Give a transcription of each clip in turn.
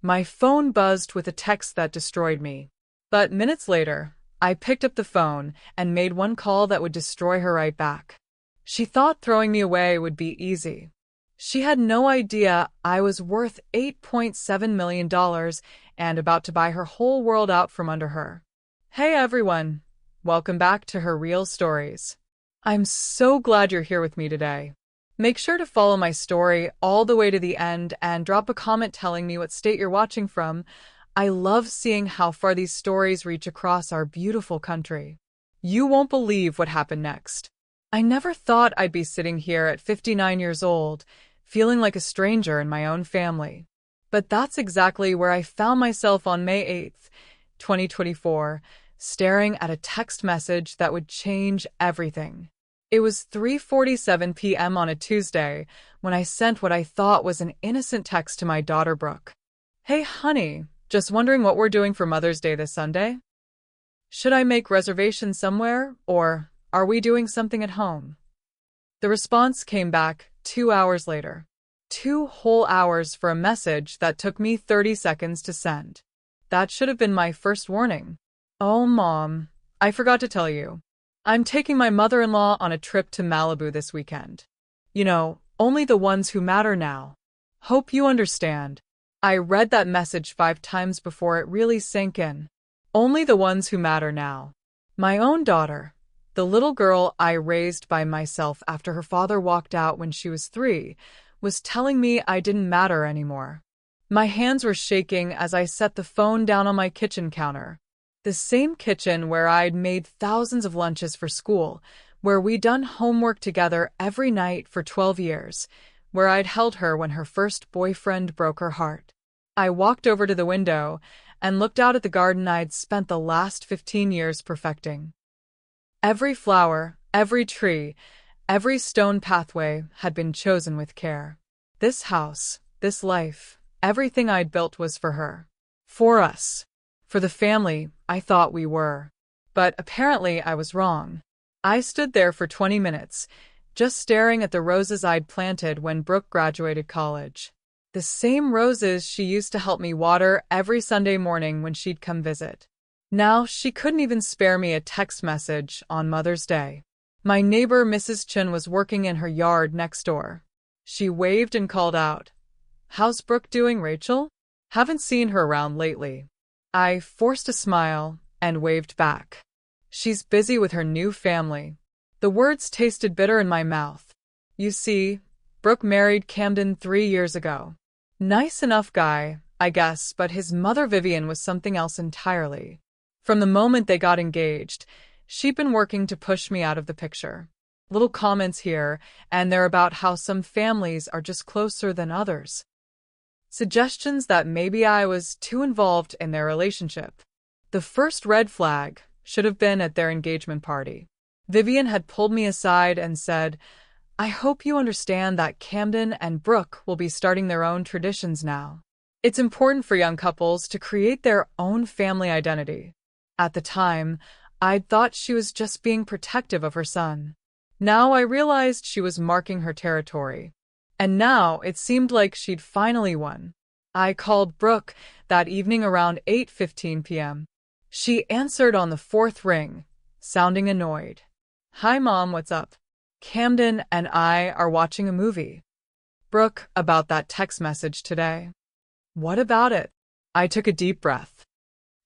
My phone buzzed with a text that destroyed me. But minutes later, I picked up the phone and made one call that would destroy her right back. She thought throwing me away would be easy. She had no idea I was worth $8.7 million and about to buy her whole world out from under her. Hey everyone, welcome back to Her Real Stories. I'm so glad you're here with me today. Make sure to follow my story all the way to the end and drop a comment telling me what state you're watching from. I love seeing how far these stories reach across our beautiful country. You won't believe what happened next. I never thought I'd be sitting here at 59 years old, feeling like a stranger in my own family. But that's exactly where I found myself on May 8th, 2024, staring at a text message that would change everything. It was 3:47 p.m. on a Tuesday when I sent what I thought was an innocent text to my daughter Brooke. Hey honey, just wondering what we're doing for Mother's Day this Sunday? Should I make reservations somewhere, or are we doing something at home? The response came back 2 hours later. 2 whole hours for a message that took me 30 seconds to send. That should have been my first warning. Oh, Mom, I forgot to tell you. I'm taking my mother-in-law on a trip to Malibu this weekend. You know, only the ones who matter now. Hope you understand. I read that message 5 times before it really sank in. Only the ones who matter now. My own daughter, the little girl I raised by myself after her father walked out when she was 3, was telling me I didn't matter anymore. My hands were shaking as I set the phone down on my kitchen counter. The same kitchen where I'd made thousands of lunches for school, where we'd done homework together every night for 12 years, where I'd held her when her first boyfriend broke her heart. I walked over to the window and looked out at the garden I'd spent the last 15 years perfecting. Every flower, every tree, every stone pathway had been chosen with care. This house, this life, everything I'd built was for her. For us. For the family I thought we were. But apparently I was wrong. I stood there for 20 minutes, just staring at the roses I'd planted when Brooke graduated college. The same roses she used to help me water every Sunday morning when she'd come visit. Now she couldn't even spare me a text message on Mother's Day. My neighbor Mrs. Chin was working in her yard next door. She waved and called out, "How's Brooke doing, Rachel? Haven't seen her around lately." I forced a smile and waved back. "She's busy with her new family." The words tasted bitter in my mouth. You see, Brooke married Camden 3 years ago. Nice enough guy, I guess, but his mother Vivian was something else entirely. From the moment they got engaged, she'd been working to push me out of the picture. Little comments here and there about how some families are just closer than others. Suggestions that maybe I was too involved in their relationship. The first red flag should have been at their engagement party. Vivian had pulled me aside and said, "I hope you understand that Camden and Brooke will be starting their own traditions now. It's important for young couples to create their own family identity." At the time, I'd thought she was just being protective of her son. Now I realized she was marking her territory. And now it seemed like she'd finally won. I called Brooke that evening around 8:15 p.m. She answered on the 4th ring, sounding annoyed. "Hi Mom, what's up? Camden and I are watching a movie." "Brooke, about that text message today." "What about it?" I took a deep breath.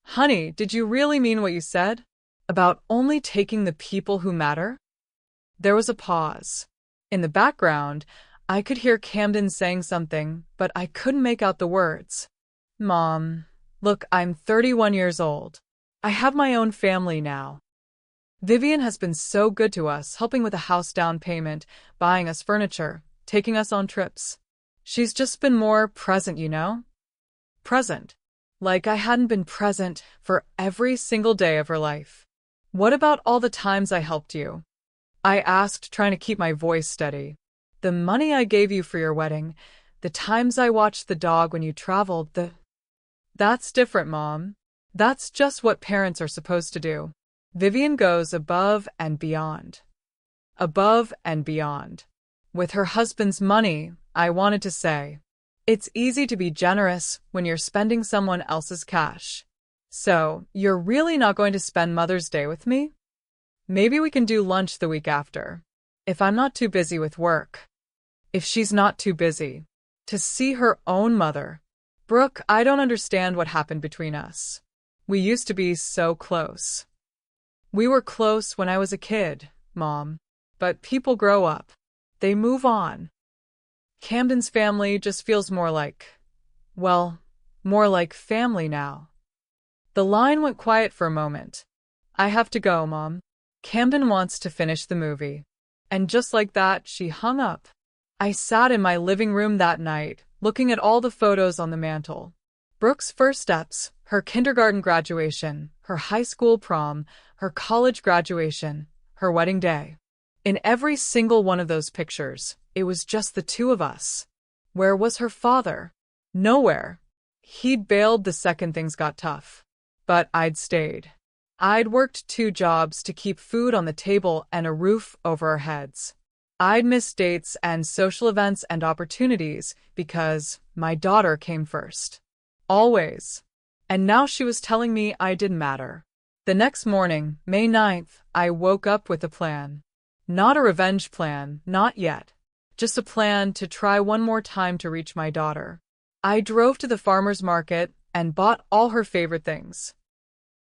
"Honey, did you really mean what you said? About only taking the people who matter?" There was a pause. In the background, I could hear Camden saying something, but I couldn't make out the words. "Mom, look, I'm 31 years old. I have my own family now. Vivian has been so good to us, helping with a house down payment, buying us furniture, taking us on trips. She's just been more present, you know? Present. Like I hadn't been present for every single day of her life. What about all the times I helped you?" I asked, trying to keep my voice steady. "The money I gave you for your wedding, the times I watched the dog when you traveled, That's different, Mom. That's just what parents are supposed to do. Vivian goes above and beyond. Above and beyond. With her husband's money, I wanted to say. It's easy to be generous when you're spending someone else's cash. So, you're really not going to spend Mother's Day with me? Maybe we can do lunch the week after. If I'm not too busy with work. If she's not too busy. To see her own mother. Brooke, I don't understand what happened between us. We used to be so close. We were close when I was a kid, Mom. But people grow up. They move on. Camden's family just feels more like, well, more like family now. The line went quiet for a moment. I have to go, Mom. Camden wants to finish the movie. And just like that, she hung up. I sat in my living room that night, looking at all the photos on the mantel. Brooke's first steps, her kindergarten graduation, her high school prom, her college graduation, her wedding day. In every single one of those pictures, it was just the two of us. Where was her father? Nowhere. He'd bailed the second things got tough. But I'd stayed. I'd worked 2 jobs to keep food on the table and a roof over our heads. I'd missed dates and social events and opportunities because my daughter came first. Always. And now she was telling me I didn't matter. The next morning, May 9th, I woke up with a plan. Not a revenge plan, not yet. Just a plan to try one more time to reach my daughter. I drove to the farmer's market and bought all her favorite things.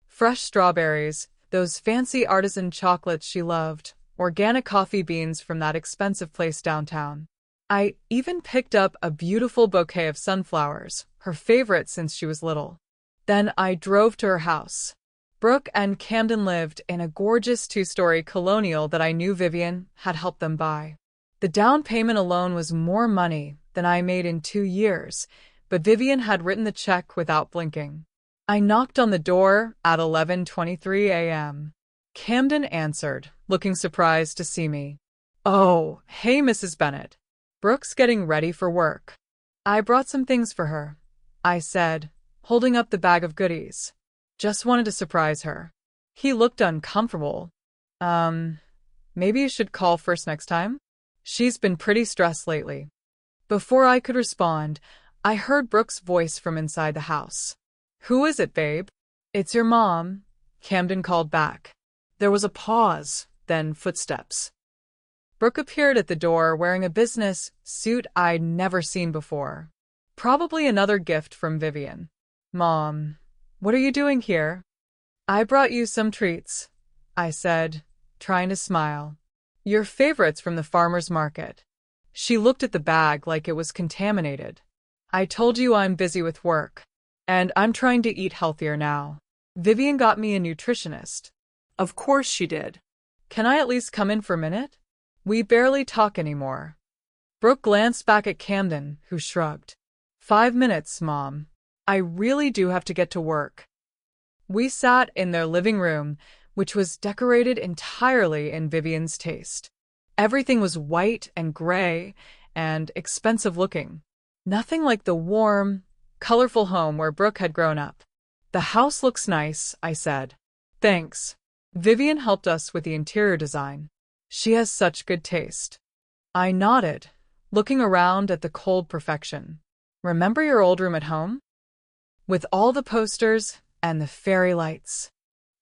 Fresh strawberries, those fancy artisan chocolates she loved, organic coffee beans from that expensive place downtown. I even picked up a beautiful bouquet of sunflowers, her favorite since she was little. Then I drove to her house. Brooke and Camden lived in a gorgeous 2-story colonial that I knew Vivian had helped them buy. The down payment alone was more money than I made in 2 years, but Vivian had written the check without blinking. I knocked on the door at 11:23 a.m. Camden answered, looking surprised to see me. Oh, hey, Mrs. Bennett. Brooke's getting ready for work. I brought some things for her, I said, holding up the bag of goodies. Just wanted to surprise her. He looked uncomfortable. Maybe you should call first next time? She's been pretty stressed lately. Before I could respond, I heard Brooke's voice from inside the house. Who is it, babe? It's your mom, Camden called back. There was a pause, then footsteps. Brooke appeared at the door wearing a business suit I'd never seen before. Probably another gift from Vivian. Mom, what are you doing here? I brought you some treats, I said, trying to smile. Your favorites from the farmer's market. She looked at the bag like it was contaminated. I told you I'm busy with work. And I'm trying to eat healthier now. Vivian got me a nutritionist. Of course she did. Can I at least come in for a minute? We barely talk anymore. Brooke glanced back at Camden, who shrugged. 5 minutes, Mom. I really do have to get to work. We sat in their living room, which was decorated entirely in Vivian's taste. Everything was white and gray and expensive looking. Nothing like the warm, colorful home where Brooke had grown up. The house looks nice, I said. Thanks. Vivian helped us with the interior design. She has such good taste. I nodded, looking around at the cold perfection. Remember your old room at home? With all the posters and the fairy lights.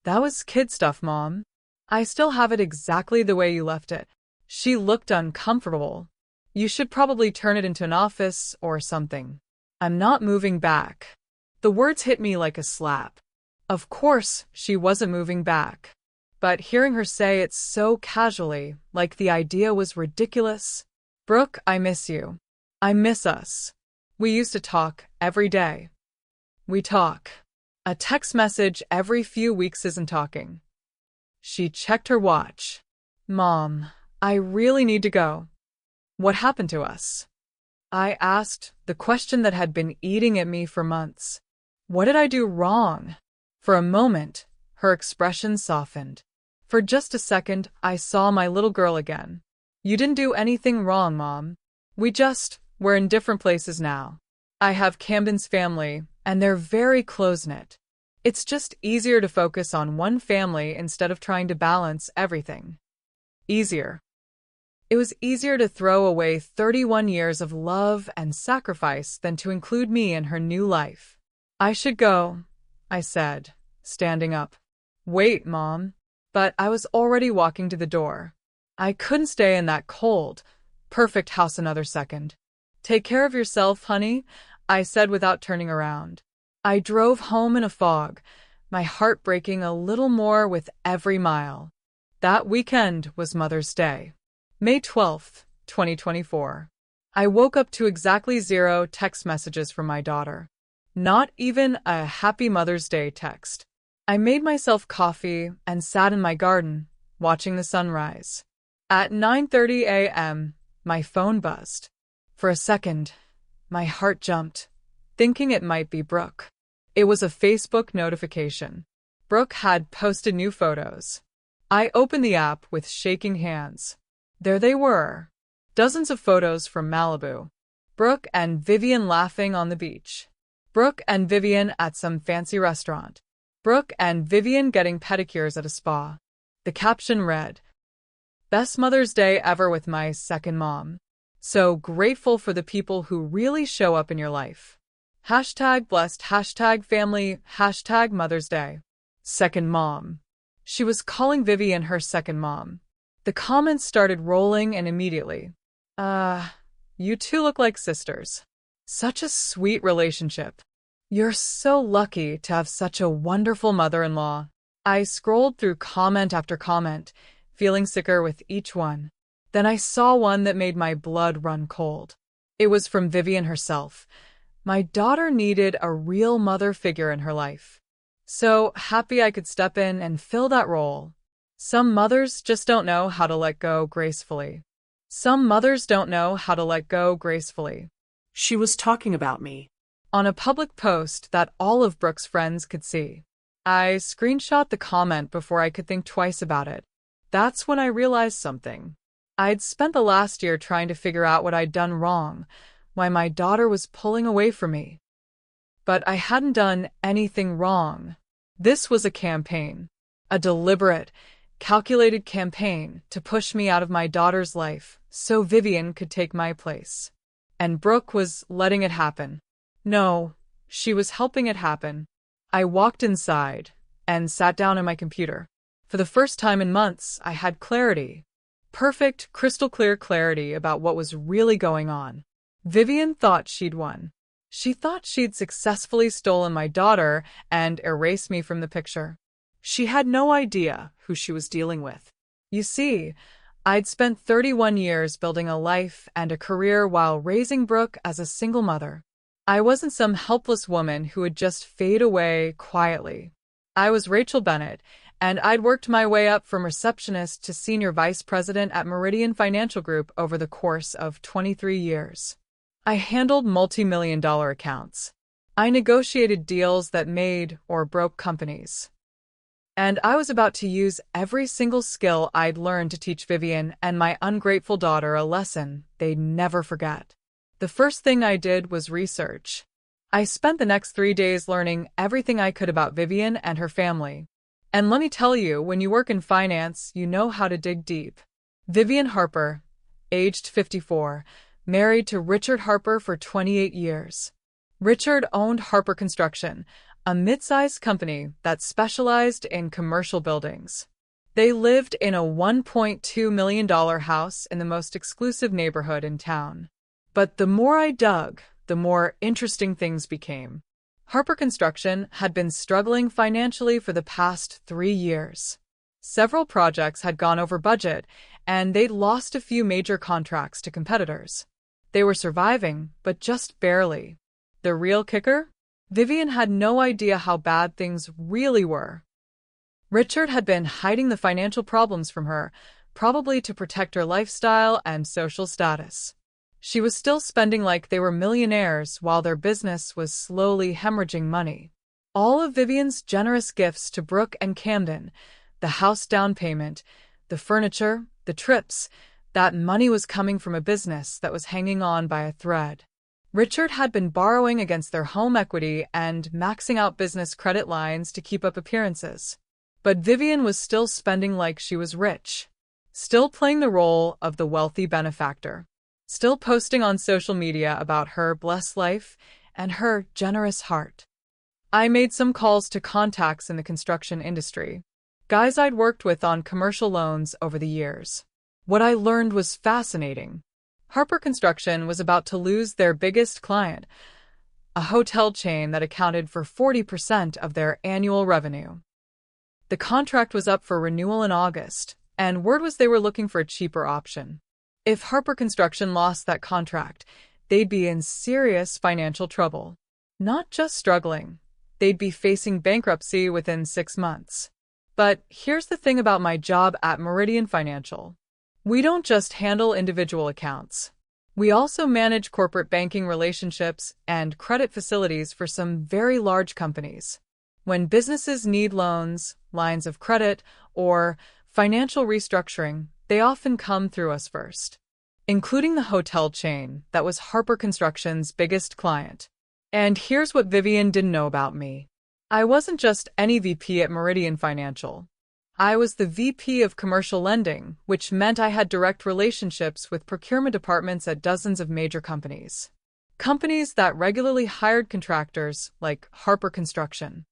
That was kid stuff, Mom. I still have it exactly the way you left it. She looked uncomfortable. You should probably turn it into an office or something. I'm not moving back. The words hit me like a slap. Of course, she wasn't moving back. But hearing her say it so casually, like the idea was ridiculous. Brooke, I miss you. I miss us. We used to talk every day. We talk. A text message every few weeks isn't talking. She checked her watch. Mom, I really need to go. What happened to us? I asked, the question that had been eating at me for months. What did I do wrong? For a moment, her expression softened. For just a second, I saw my little girl again. You didn't do anything wrong, Mom. We're in different places now. I have Camden's family, and they're very close-knit. It's just easier to focus on one family instead of trying to balance everything. Easier. It was easier to throw away 31 years of love and sacrifice than to include me in her new life. I should go, I said, standing up. Wait, Mom. But I was already walking to the door. I couldn't stay in that cold, perfect house another second. Take care of yourself, honey, I said without turning around. I drove home in a fog, my heart breaking a little more with every mile. That weekend was Mother's Day. May 12th, 2024. I woke up to exactly 0 text messages from my daughter. Not even a Happy Mother's Day text. I made myself coffee and sat in my garden, watching the sunrise. At 9:30 a.m., my phone buzzed. For a second, my heart jumped, thinking it might be Brooke. It was a Facebook notification. Brooke had posted new photos. I opened the app with shaking hands. There they were. Dozens of photos from Malibu. Brooke and Vivian laughing on the beach. Brooke and Vivian at some fancy restaurant. Brooke and Vivian getting pedicures at a spa. The caption read, "Best Mother's Day ever with my second mom. So grateful for the people who really show up in your life. #blessed, #family, #Mother's Day. Second mom." She was calling Vivian her second mom. The comments started rolling and immediately. You two look like sisters. Such a sweet relationship. You're so lucky to have such a wonderful mother-in-law. I scrolled through comment after comment, feeling sicker with each one. Then I saw one that made my blood run cold. It was from Vivian herself. My daughter needed a real mother figure in her life. So happy I could step in and fill that role. Some mothers just don't know how to let go gracefully. Some mothers don't know how to let go gracefully. She was talking about me. On a public post that all of Brooke's friends could see. I screenshot the comment before I could think twice about it. That's when I realized something. I'd spent the last year trying to figure out what I'd done wrong, why my daughter was pulling away from me. But I hadn't done anything wrong. This was a campaign. A deliberate, calculated campaign to push me out of my daughter's life so Vivian could take my place. And Brooke was letting it happen. No, she was helping it happen. I walked inside and sat down at my computer. For the first time in months, I had clarity. Perfect, crystal clear clarity about what was really going on. Vivian thought she'd won. She thought she'd successfully stolen my daughter and erased me from the picture. She had no idea who she was dealing with. You see, I'd spent 31 years building a life and a career while raising Brooke as a single mother. I wasn't some helpless woman who would just fade away quietly. I was Rachel Bennett, and I'd worked my way up from receptionist to senior vice president at Meridian Financial Group over the course of 23 years. I handled multi-million-dollar accounts. I negotiated deals that made or broke companies. And I was about to use every single skill I'd learned to teach Vivian and my ungrateful daughter a lesson they'd never forget. The first thing I did was research. I spent the next 3 days learning everything I could about Vivian and her family. And let me tell you, when you work in finance, you know how to dig deep. Vivian Harper, aged 54, married to Richard Harper for 28 years. Richard owned Harper Construction, a mid-sized company that specialized in commercial buildings. They lived in a $1.2 million house in the most exclusive neighborhood in town. But the more I dug, the more interesting things became. Harper Construction had been struggling financially for the past 3 years. Several projects had gone over budget, and they'd lost a few major contracts to competitors. They were surviving, but just barely. The real kicker? Vivian had no idea how bad things really were. Richard had been hiding the financial problems from her, probably to protect her lifestyle and social status. She was still spending like they were millionaires while their business was slowly hemorrhaging money. All of Vivian's generous gifts to Brooke and Camden, the house down payment, the furniture, the trips, that money was coming from a business that was hanging on by a thread. Richard had been borrowing against their home equity and maxing out business credit lines to keep up appearances. But Vivian was still spending like she was rich. still playing the role of the wealthy benefactor, still posting on social media about her blessed life and her generous heart. I made some calls to contacts in the construction industry, guys I'd worked with on commercial loans over the years. What I learned was fascinating. Harper Construction was about to lose their biggest client, a hotel chain that accounted for 40% of their annual revenue. The contract was up for renewal in August, and word was they were looking for a cheaper option. If Harper Construction lost that contract, they'd be in serious financial trouble. Not just struggling, they'd be facing bankruptcy within 6 months. But here's the thing about my job at Meridian Financial. We don't just handle individual accounts. We also manage corporate banking relationships and credit facilities for some very large companies. When businesses need loans, lines of credit, or financial restructuring, they often come through us first, including the hotel chain that was Harper Construction's biggest client. And here's what Vivian didn't know about me. I wasn't just any VP at Meridian Financial. I was the VP of Commercial Lending, which meant I had direct relationships with procurement departments at dozens of major companies. Companies that regularly hired contractors like Harper Construction.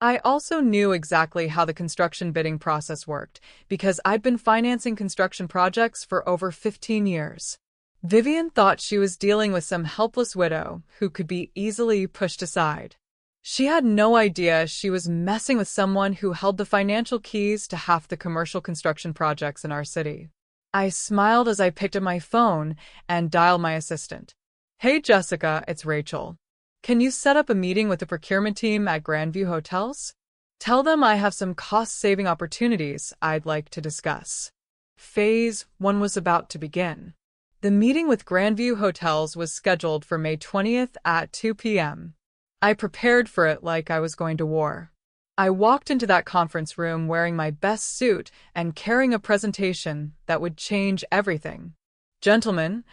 I also knew exactly how the construction bidding process worked because I'd been financing construction projects for over 15 years. Vivian thought she was dealing with some helpless widow who could be easily pushed aside. She had no idea she was messing with someone who held the financial keys to half the commercial construction projects in our city. I smiled as I picked up my phone and dialed my assistant. "Hey Jessica, it's Rachel. Can you set up a meeting with the procurement team at Grandview Hotels? Tell them I have some cost-saving opportunities I'd like to discuss." Phase 1 was about to begin. The meeting with Grandview Hotels was scheduled for May 20th at 2 p.m. I prepared for it like I was going to war. I walked into that conference room wearing my best suit and carrying a presentation that would change everything. "Gentlemen,"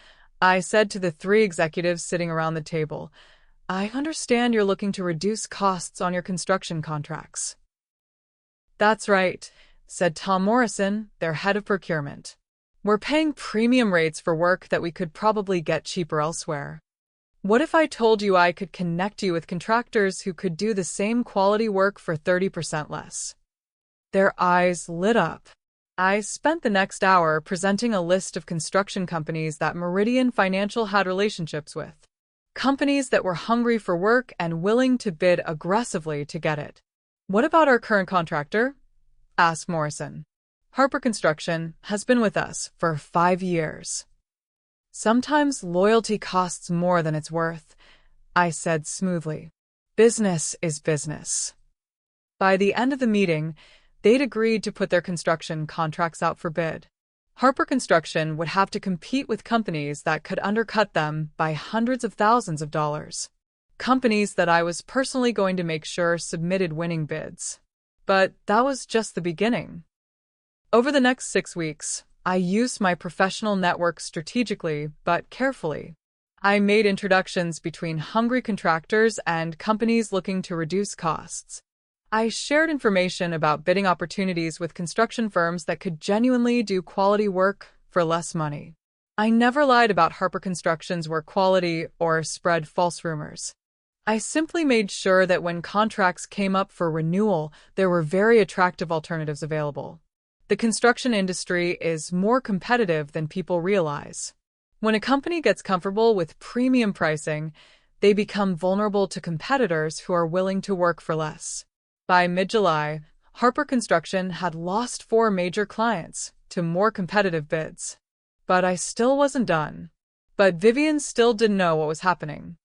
I said to the 3 executives sitting around the table, "I understand you're looking to reduce costs on your construction contracts." "That's right," said Tom Morrison, their head of procurement. "We're paying premium rates for work that we could probably get cheaper elsewhere. What if I told you I could connect you with contractors who could do the same quality work for 30% less?" Their eyes lit up. I spent the next hour presenting a list of construction companies that Meridian Financial had relationships with. Companies that were hungry for work and willing to bid aggressively to get it. "What about our current contractor?" asked Morrison. "Harper Construction has been with us for 5 years. Sometimes loyalty costs more than it's worth," I said smoothly. "Business is business." By the end of the meeting, they'd agreed to put their construction contracts out for bid. Harper Construction would have to compete with companies that could undercut them by hundreds of thousands of dollars. Companies that I was personally going to make sure submitted winning bids. But that was just the beginning. Over the next 6 weeks, I used my professional network strategically but carefully. I made introductions between hungry contractors and companies looking to reduce costs. I shared information about bidding opportunities with construction firms that could genuinely do quality work for less money. I never lied about Harper Construction's work quality or spread false rumors. I simply made sure that when contracts came up for renewal, there were very attractive alternatives available. The construction industry is more competitive than people realize. When a company gets comfortable with premium pricing, they become vulnerable to competitors who are willing to work for less. By mid-July, Harper Construction had lost 4 major clients to more competitive bids. But I still wasn't done. But Vivian still didn't know what was happening.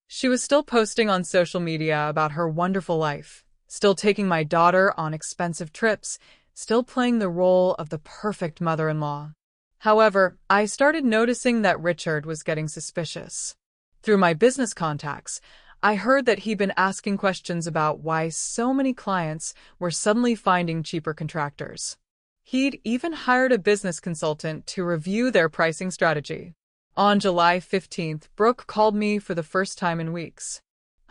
She was still posting on social media about her wonderful life, still taking my daughter on expensive trips, still playing the role of the perfect mother-in-law. However, I started noticing that Richard was getting suspicious. Through my business contacts, I heard that he'd been asking questions about why so many clients were suddenly finding cheaper contractors. He'd even hired a business consultant to review their pricing strategy. On July 15th, Brooke called me for the first time in weeks.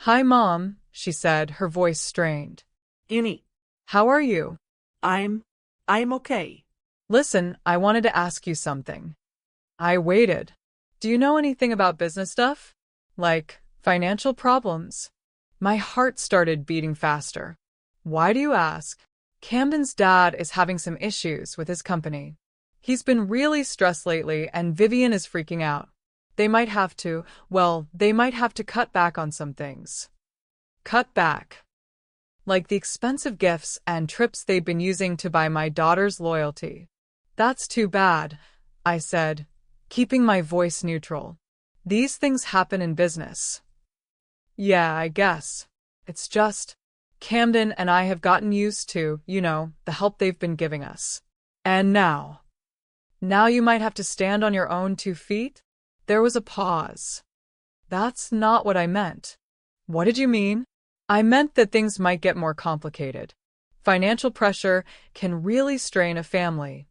"Hi, Mom," she said, her voice strained. "Annie, "How are you?" I'm okay. Listen, I wanted to ask you something. I waited. Do you know anything about business stuff? Like financial problems? My heart started beating faster. Why do you ask? Camden's dad is having some issues with his company. He's been really stressed lately and Vivian is freaking out. They might have to cut back on some things. Cut back. Like the expensive gifts and trips they've been using to buy my daughter's loyalty. That's too bad, I said, keeping my voice neutral. These things happen in business. Yeah, I guess. It's just, Camden and I have gotten used to, the help they've been giving us. And now you might have to stand on your own 2 feet? There was a pause. That's not what I meant. What did you mean? I meant that things might get more complicated. Financial pressure can really strain a family.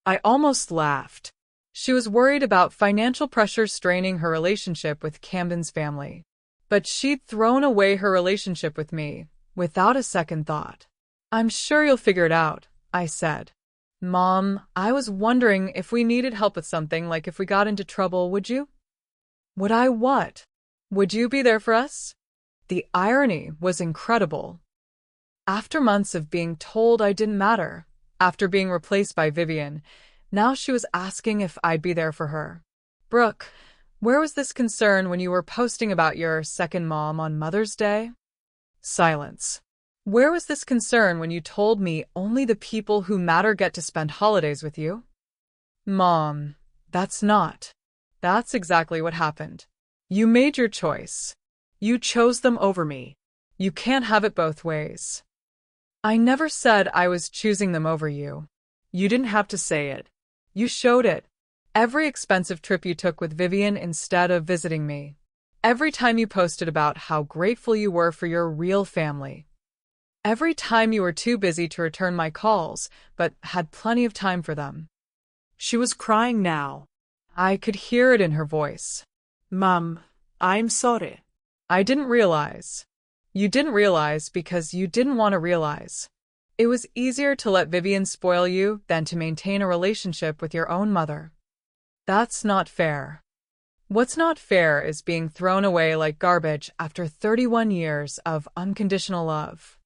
I almost laughed. She was worried about financial pressure straining her relationship with Camden's family. But she'd thrown away her relationship with me, without a second thought. I'm sure you'll figure it out, I said. Mom, I was wondering if we needed help with something, like if we got into trouble, would you? Would I what? Would you be there for us? The irony was incredible. After months of being told I didn't matter, after being replaced by Vivian, now she was asking if I'd be there for her. Brooke, where was this concern when you were posting about your second mom on Mother's Day? Silence. Where was this concern when you told me only the people who matter get to spend holidays with you? Mom, that's exactly what happened. You made your choice. You chose them over me. You can't have it both ways. I never said I was choosing them over you. You didn't have to say it. You showed it. Every expensive trip you took with Vivian instead of visiting me. Every time you posted about how grateful you were for your real family. Every time you were too busy to return my calls, but had plenty of time for them. She was crying now. I could hear it in her voice. Mom, I'm sorry. I didn't realize. You didn't realize because you didn't want to realize. It was easier to let Vivian spoil you than to maintain a relationship with your own mother. That's not fair. What's not fair is being thrown away like garbage after 31 years of unconditional love.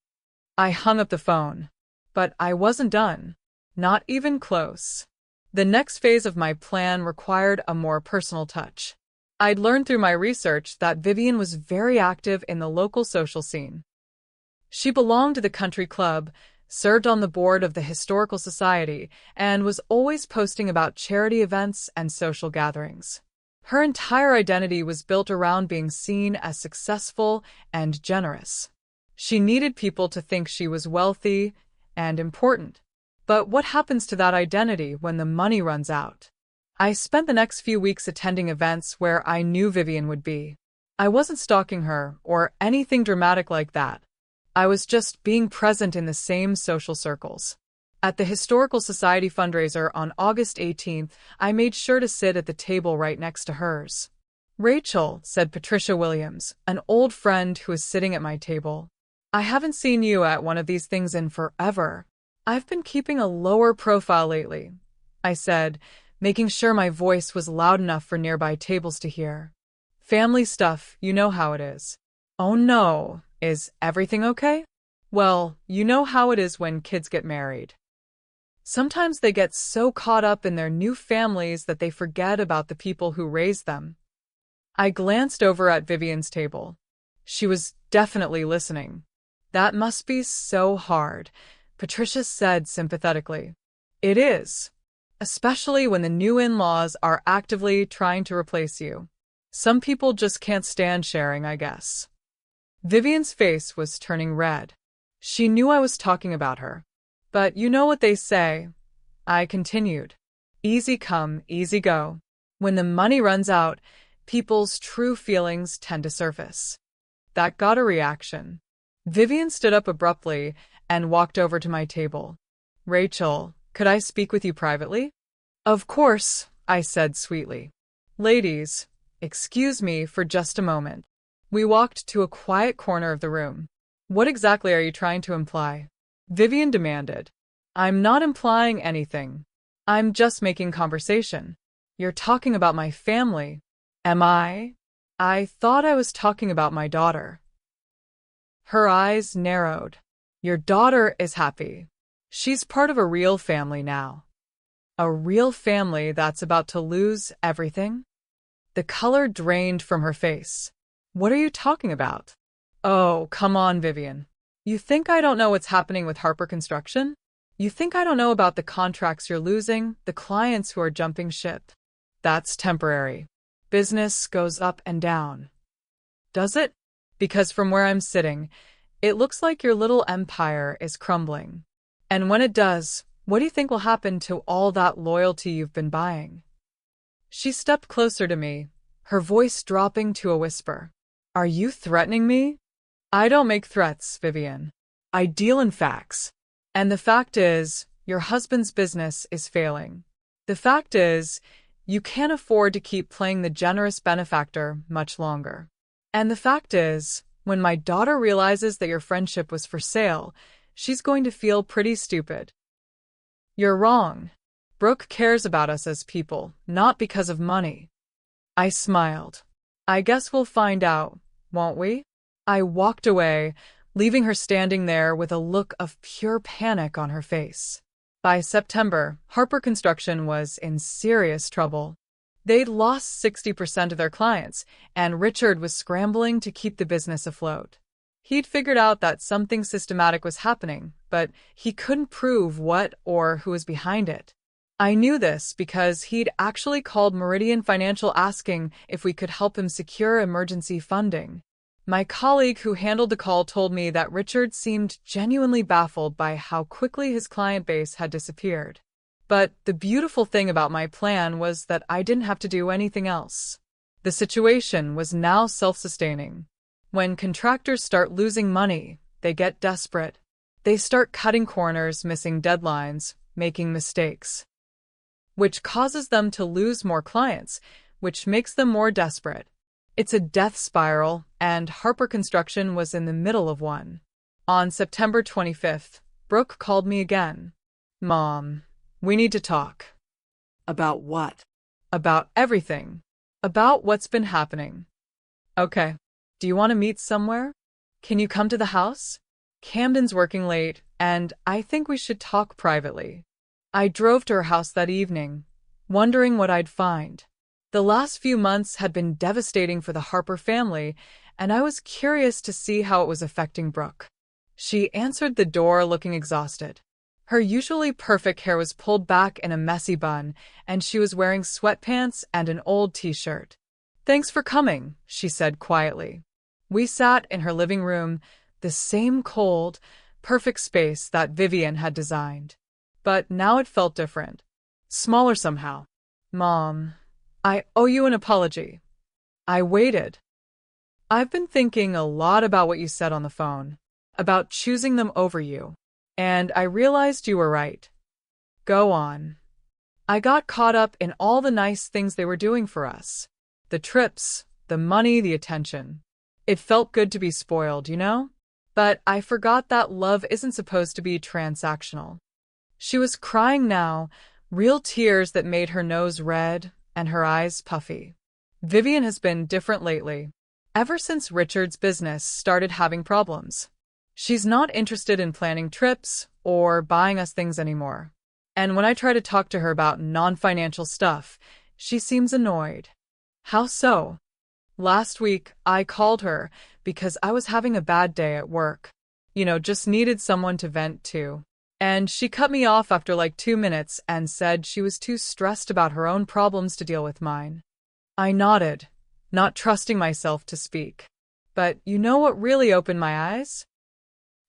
I hung up the phone. But I wasn't done. Not even close. The next phase of my plan required a more personal touch. I'd learned through my research that Vivian was very active in the local social scene. She belonged to the country club, served on the board of the historical society, and was always posting about charity events and social gatherings. Her entire identity was built around being seen as successful and generous. She needed people to think she was wealthy and important. But what happens to that identity when the money runs out? I spent the next few weeks attending events where I knew Vivian would be. I wasn't stalking her or anything dramatic like that. I was just being present in the same social circles. At the Historical Society fundraiser on August 18th, I made sure to sit at the table right next to hers. Rachel, said Patricia Williams, an old friend who was sitting at my table. I haven't seen you at one of these things in forever. I've been keeping a lower profile lately, I said, making sure my voice was loud enough for nearby tables to hear. Family stuff, you know how it is. Oh no, is everything okay? Well, you know how it is when kids get married. Sometimes they get so caught up in their new families that they forget about the people who raised them. I glanced over at Vivian's table. She was definitely listening. That must be so hard, Patricia said sympathetically. It is. Especially when the new in-laws are actively trying to replace you. Some people just can't stand sharing, I guess. Vivian's face was turning red. She knew I was talking about her. But you know what they say, I continued. Easy come, easy go. When the money runs out, people's true feelings tend to surface. That got a reaction. Vivian stood up abruptly and walked over to my table. Rachel, could I speak with you privately? Of course, I said sweetly. Ladies, excuse me for just a moment. We walked to a quiet corner of the room. What exactly are you trying to imply? Vivian demanded. I'm not implying anything. I'm just making conversation. You're talking about my family. Am I? I thought I was talking about my daughter. Her eyes narrowed. Your daughter is happy. She's part of a real family now. A real family that's about to lose everything? The color drained from her face. What are you talking about? Oh, come on, Vivian. You think I don't know what's happening with Harper Construction? You think I don't know about the contracts you're losing, the clients who are jumping ship? That's temporary. Business goes up and down. Does it? Because from where I'm sitting, it looks like your little empire is crumbling. And when it does, what do you think will happen to all that loyalty you've been buying? She stepped closer to me, her voice dropping to a whisper. Are you threatening me? I don't make threats, Vivian. I deal in facts. And the fact is, your husband's business is failing. The fact is, you can't afford to keep playing the generous benefactor much longer. And the fact is, when my daughter realizes that your friendship was for sale, she's going to feel pretty stupid. You're wrong. Brooke cares about us as people, not because of money. I smiled. I guess we'll find out, won't we? I walked away, leaving her standing there with a look of pure panic on her face. By September, Harper Construction was in serious trouble. They'd lost 60% of their clients, and Richard was scrambling to keep the business afloat. He'd figured out that something systematic was happening, but he couldn't prove what or who was behind it. I knew this because he'd actually called Meridian Financial asking if we could help him secure emergency funding. My colleague who handled the call told me that Richard seemed genuinely baffled by how quickly his client base had disappeared. But the beautiful thing about my plan was that I didn't have to do anything else. The situation was now self-sustaining. When contractors start losing money, they get desperate. They start cutting corners, missing deadlines, making mistakes, which causes them to lose more clients, which makes them more desperate. It's a death spiral, and Harper Construction was in the middle of one. On September 25th, Brooke called me again. Mom, we need to talk. About what? About everything. About what's been happening. Okay. Do you want to meet somewhere? Can you come to the house? Camden's working late, and I think we should talk privately. I drove to her house that evening, wondering what I'd find. The last few months had been devastating for the Harper family, and I was curious to see how it was affecting Brooke. She answered the door looking exhausted. Her usually perfect hair was pulled back in a messy bun, and she was wearing sweatpants and an old t-shirt. Thanks for coming, she said quietly. We sat in her living room, the same cold, perfect space that Vivian had designed. But now it felt different. Smaller somehow. Mom, I owe you an apology. I waited. I've been thinking a lot about what you said on the phone, about choosing them over you, and I realized you were right. Go on. I got caught up in all the nice things they were doing for us. The trips, the money, the attention. It felt good to be spoiled, you know? But I forgot that love isn't supposed to be transactional. She was crying now, real tears that made her nose red and her eyes puffy. Vivian has been different lately, ever since Richard's business started having problems. She's not interested in planning trips or buying us things anymore. And when I try to talk to her about non-financial stuff, she seems annoyed. How so? Last week, I called her because I was having a bad day at work. Just needed someone to vent to. And she cut me off after like 2 minutes and said she was too stressed about her own problems to deal with mine. I nodded, not trusting myself to speak. But you know what really opened my eyes?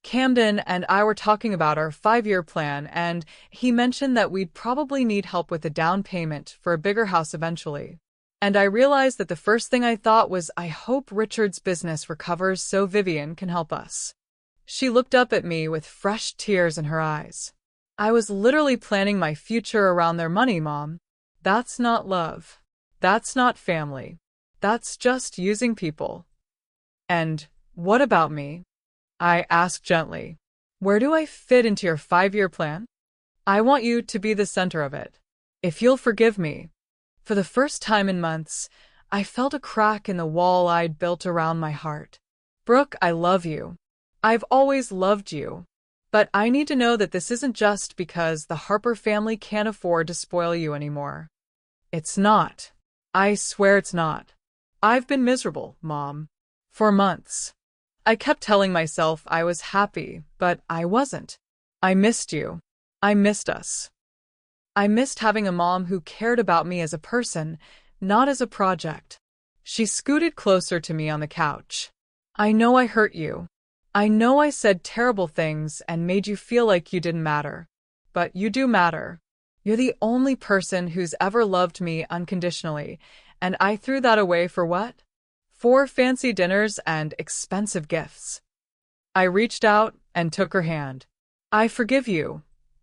Camden and I were talking about our 5-year plan, and he mentioned that we'd probably need help with a down payment for a bigger house eventually. And I realized that the first thing I thought was, I hope Richard's business recovers so Vivian can help us. She looked up at me with fresh tears in her eyes. I was literally planning my future around their money, Mom. That's not love. That's not family. That's just using people. And what about me? I asked gently. Where do I fit into your 5-year plan? I want you to be the center of it. If you'll forgive me. For the first time in months, I felt a crack in the wall I'd built around my heart. Brooke, I love you. I've always loved you. But I need to know that this isn't just because the Harper family can't afford to spoil you anymore. It's not. I swear it's not. I've been miserable, Mom. For months. I kept telling myself I was happy, but I wasn't. I missed you. I missed us. I missed having a mom who cared about me as a person, not as a project. She scooted closer to me on the couch. I know I hurt you. I know I said terrible things and made you feel like you didn't matter. But you do matter. You're the only person who's ever loved me unconditionally, and I threw that away for what? 4 fancy dinners and expensive gifts. I reached out and took her hand. I forgive you,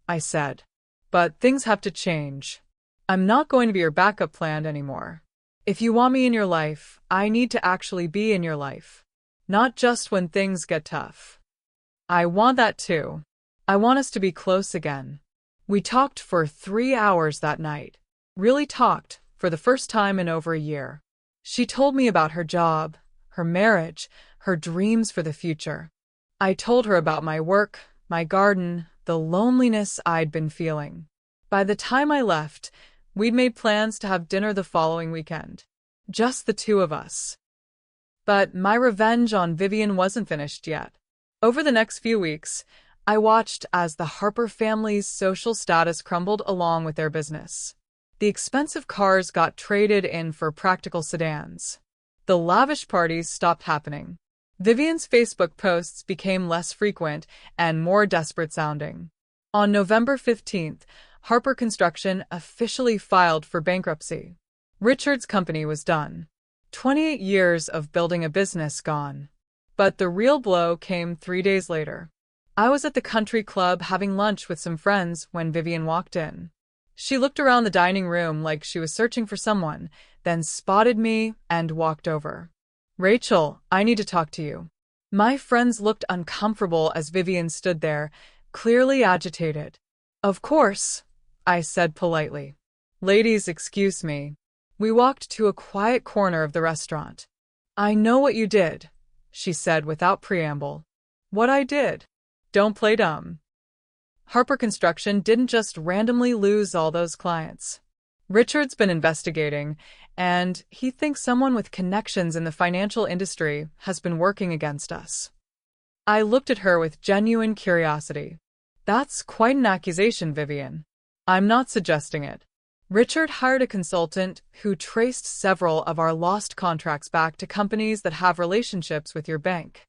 I said. But things have to change. I'm not going to be your backup plan anymore. If you want me in your life, I need to actually be in your life. Not just when things get tough. I want that too. I want us to be close again. We talked for 3 hours that night. Really talked, for the first time in over a year. She told me about her job, her marriage, her dreams for the future. I told her about my work, my garden, the loneliness I'd been feeling. By the time I left, we'd made plans to have dinner the following weekend. Just the two of us. But my revenge on Vivian wasn't finished yet. Over the next few weeks, I watched as the Harper family's social status crumbled along with their business. The expensive cars got traded in for practical sedans. The lavish parties stopped happening. Vivian's Facebook posts became less frequent and more desperate sounding. On November 15th, Harper Construction officially filed for bankruptcy. Richard's company was done. 28 years of building a business gone. But the real blow came 3 days later. I was at the country club having lunch with some friends when Vivian walked in. She looked around the dining room like she was searching for someone, then spotted me and walked over. Rachel, I need to talk to you. My friends looked uncomfortable as Vivian stood there, clearly agitated. Of course, I said politely. Ladies, excuse me. We walked to a quiet corner of the restaurant. I know what you did, she said without preamble. What I did? Don't play dumb. Harper Construction didn't just randomly lose all those clients. Richard's been investigating, and he thinks someone with connections in the financial industry has been working against us. I looked at her with genuine curiosity. That's quite an accusation, Vivian. I'm not suggesting it. Richard hired a consultant who traced several of our lost contracts back to companies that have relationships with your bank.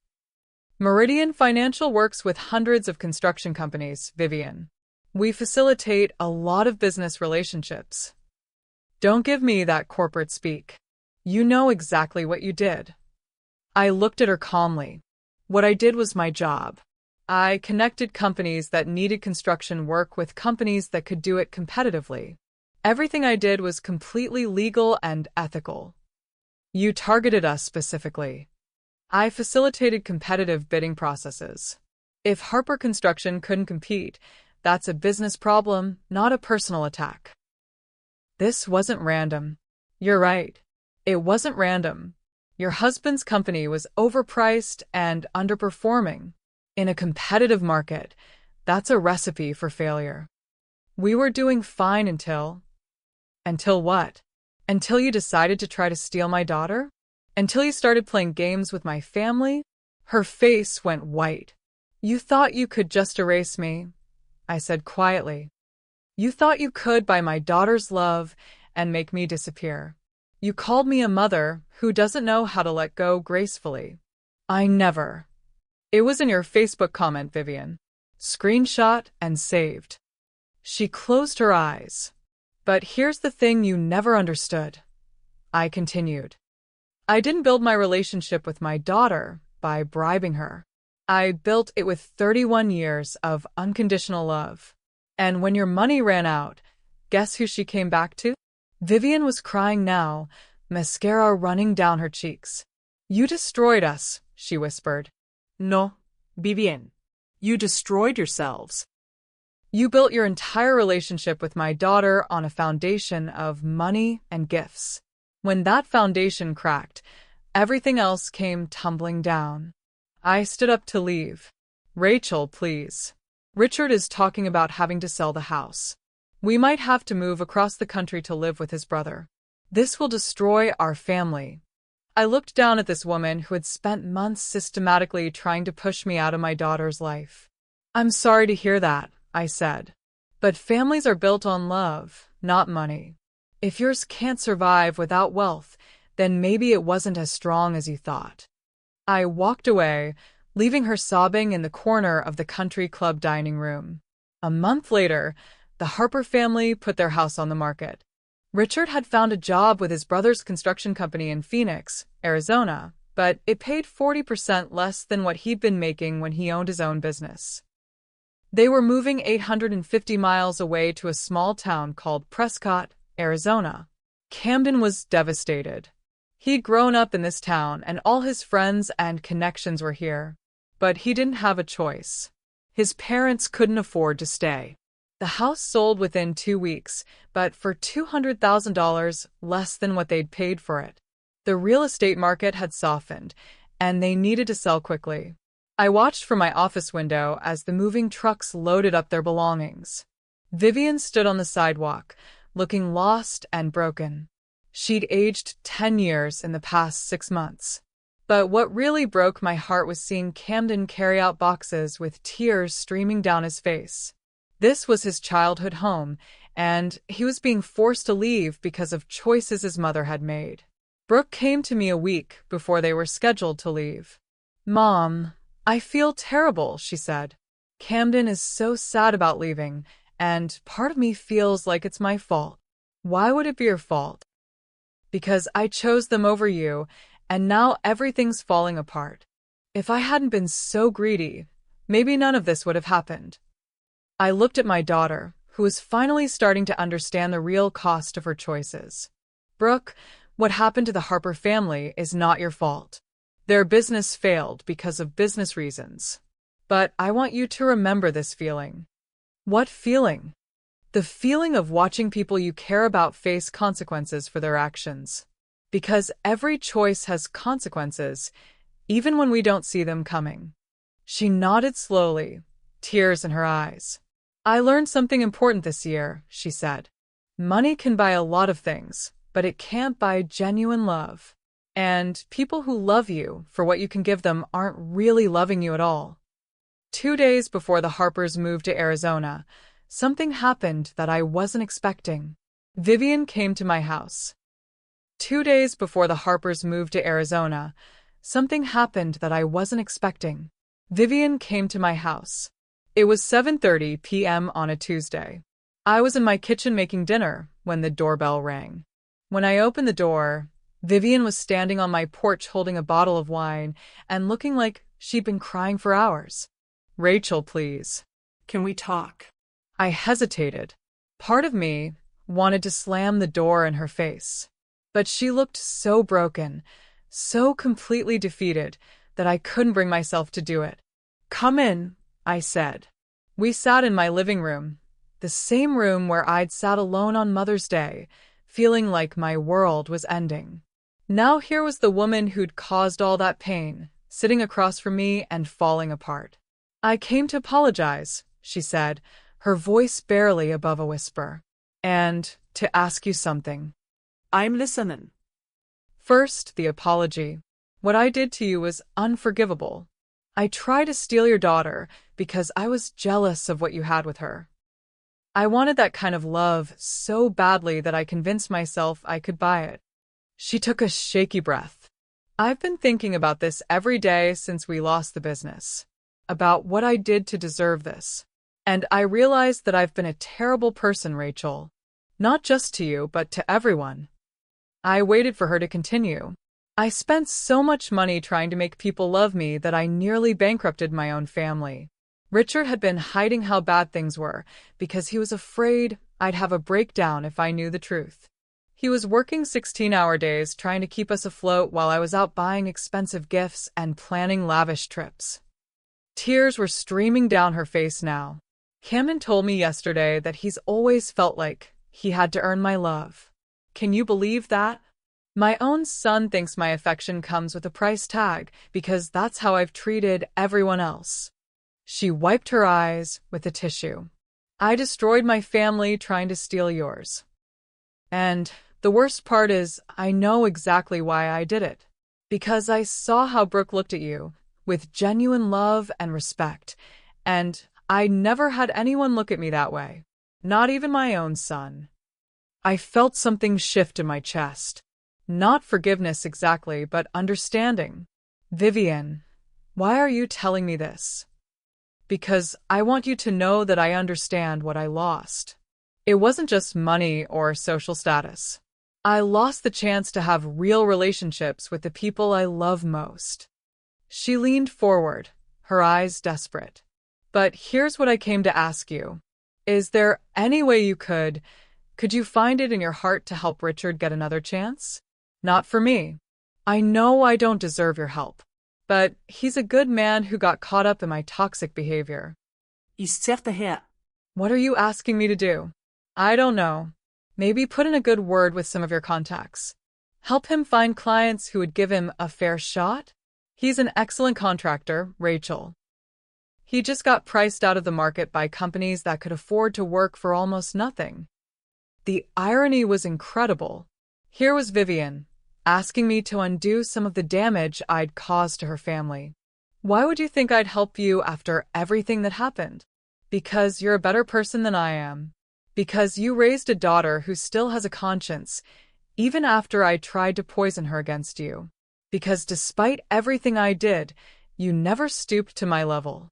Meridian Financial works with hundreds of construction companies, Vivian. We facilitate a lot of business relationships. Don't give me that corporate speak. You know exactly what you did. I looked at her calmly. What I did was my job. I connected companies that needed construction work with companies that could do it competitively. Everything I did was completely legal and ethical. You targeted us specifically. I facilitated competitive bidding processes. If Harper Construction couldn't compete, that's a business problem, not a personal attack. This wasn't random. You're right. It wasn't random. Your husband's company was overpriced and underperforming. In a competitive market, that's a recipe for failure. We were doing fine until... Until what? Until you decided to try to steal my daughter? Until you started playing games with my family? Her face went white. You thought you could just erase me, I said quietly. You thought you could buy my daughter's love and make me disappear. You called me a mother who doesn't know how to let go gracefully. I never. It was in your Facebook comment, Vivian. Screenshot and saved. She closed her eyes. But here's the thing you never understood. I continued. I didn't build my relationship with my daughter by bribing her. I built it with 31 years of unconditional love. And when your money ran out, guess who she came back to? Vivian was crying now, mascara running down her cheeks. You destroyed us, she whispered. No, Vivian. You destroyed yourselves. You built your entire relationship with my daughter on a foundation of money and gifts. When that foundation cracked, everything else came tumbling down. I stood up to leave. Rachel, please. Richard is talking about having to sell the house. We might have to move across the country to live with his brother. This will destroy our family. I looked down at this woman who had spent months systematically trying to push me out of my daughter's life. I'm sorry to hear that, I said. But families are built on love, not money. If yours can't survive without wealth, then maybe it wasn't as strong as you thought. I walked away, leaving her sobbing in the corner of the country club dining room. A month later, the Harper family put their house on the market. Richard had found a job with his brother's construction company in Phoenix, Arizona, but it paid 40% less than what he'd been making when he owned his own business. They were moving 850 miles away to a small town called Prescott, Arizona. Camden was devastated. He'd grown up in this town and all his friends and connections were here. But he didn't have a choice. His parents couldn't afford to stay. The house sold within 2 weeks, but for $200,000 less than what they'd paid for it. The real estate market had softened, and they needed to sell quickly. I watched from my office window as the moving trucks loaded up their belongings. Vivian stood on the sidewalk, looking lost and broken. She'd aged 10 years in the past 6 months. But what really broke my heart was seeing Camden carry out boxes with tears streaming down his face. This was his childhood home, and he was being forced to leave because of choices his mother had made. Brooke came to me a week before they were scheduled to leave. "Mom, I feel terrible," she said. "Camden is so sad about leaving, and part of me feels like it's my fault." "Why would it be your fault?" "Because I chose them over you, and now everything's falling apart. If I hadn't been so greedy, maybe none of this would have happened." I looked at my daughter, who was finally starting to understand the real cost of her choices. "Brooke, what happened to the Harper family is not your fault. Their business failed because of business reasons. But I want you to remember this feeling." "What feeling?" "The feeling of watching people you care about face consequences for their actions. Because every choice has consequences, even when we don't see them coming." She nodded slowly, tears in her eyes. "I learned something important this year," she said. "Money can buy a lot of things, but it can't buy genuine love. And people who love you for what you can give them aren't really loving you at all." 2 days before the Harpers moved to Arizona, something happened that I wasn't expecting. Vivian came to my house. 2 days before the Harpers moved to Arizona, something happened that I wasn't expecting. Vivian came to my house. It was 7:30 p.m. on a Tuesday. I was in my kitchen making dinner when the doorbell rang. When I opened the door, Vivian was standing on my porch holding a bottle of wine and looking like she'd been crying for hours. "Rachel, please." Can we talk? I hesitated. Part of me wanted to slam the door in her face. But she looked so broken, so completely defeated, that I couldn't bring myself to do it. "Come in," I said. We sat in my living room, the same room where I'd sat alone on Mother's Day, feeling like my world was ending. Now here was the woman who'd caused all that pain, sitting across from me and falling apart. "I came to apologize," she said, her voice barely above a whisper. "And to ask you something." I'm listening. "First, the apology. What I did to you was unforgivable. I tried to steal your daughter because I was jealous of what you had with her. I wanted that kind of love so badly that I convinced myself I could buy it." She took a shaky breath. "I've been thinking about this every day since we lost the business, about what I did to deserve this. And I realized that I've been a terrible person, Rachel. Not just to you, but to everyone." I waited for her to continue. "I spent so much money trying to make people love me that I nearly bankrupted my own family. Richard had been hiding how bad things were because he was afraid I'd have a breakdown if I knew the truth. He was working 16-hour days trying to keep us afloat while I was out buying expensive gifts and planning lavish trips." Tears were streaming down her face now. Camden told me yesterday that he's always felt like he had to earn my love. Can you believe that? My own son thinks my affection comes with a price tag because that's how I've treated everyone else. She wiped her eyes with a tissue. I destroyed my family trying to steal yours. And the worst part is, I know exactly why I did it. Because I saw how Brooke looked at you, with genuine love and respect, and I never had anyone look at me that way. Not even my own son. I felt something shift in my chest. Not forgiveness exactly, but understanding. Vivian, why are you telling me this? Because I want you to know that I understand what I lost. It wasn't just money or social status. I lost the chance to have real relationships with the people I love most. She leaned forward, her eyes desperate. But here's what I came to ask you. Is there any way you could you find it in your heart to help Richard get another chance? Not for me. I know I don't deserve your help. But he's a good man who got caught up in my toxic behavior. Iets zegt de Heer. What are you asking me to do? I don't know. Maybe put in a good word with some of your contacts. Help him find clients who would give him a fair shot? He's an excellent contractor, Rachel. He just got priced out of the market by companies that could afford to work for almost nothing. The irony was incredible. Here was Vivian, asking me to undo some of the damage I'd caused to her family. Why would you think I'd help you after everything that happened? Because you're a better person than I am. Because you raised a daughter who still has a conscience, even after I tried to poison her against you. Because despite everything I did, you never stooped to my level.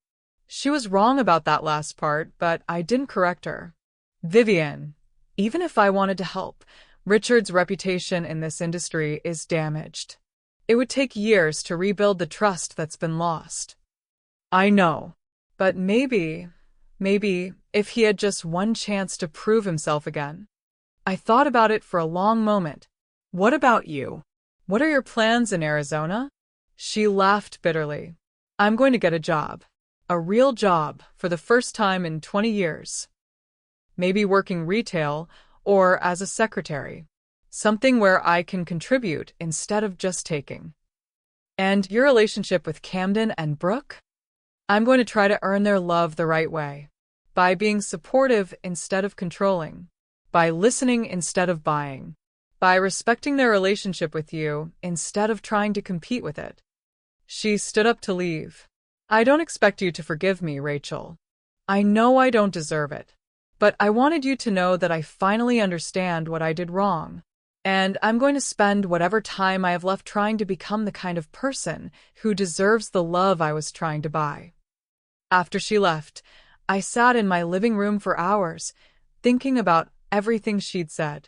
She was wrong about that last part, but I didn't correct her. Vivian, even if I wanted to help, Richard's reputation in this industry is damaged. It would take years to rebuild the trust that's been lost. I know, but maybe if he had just one chance to prove himself again. I thought about it for a long moment. What about you? What are your plans in Arizona? She laughed bitterly. I'm going to get a job. A real job for the first time in 20 years. Maybe working retail or as a secretary. Something where I can contribute instead of just taking. And your relationship with Camden and Brooke? I'm going to try to earn their love the right way. By being supportive instead of controlling. By listening instead of buying. By respecting their relationship with you instead of trying to compete with it. She stood up to leave. I don't expect you to forgive me, Rachel. I know I don't deserve it. But I wanted you to know that I finally understand what I did wrong. And I'm going to spend whatever time I have left trying to become the kind of person who deserves the love I was trying to buy. After she left, I sat in my living room for hours, thinking about everything she'd said.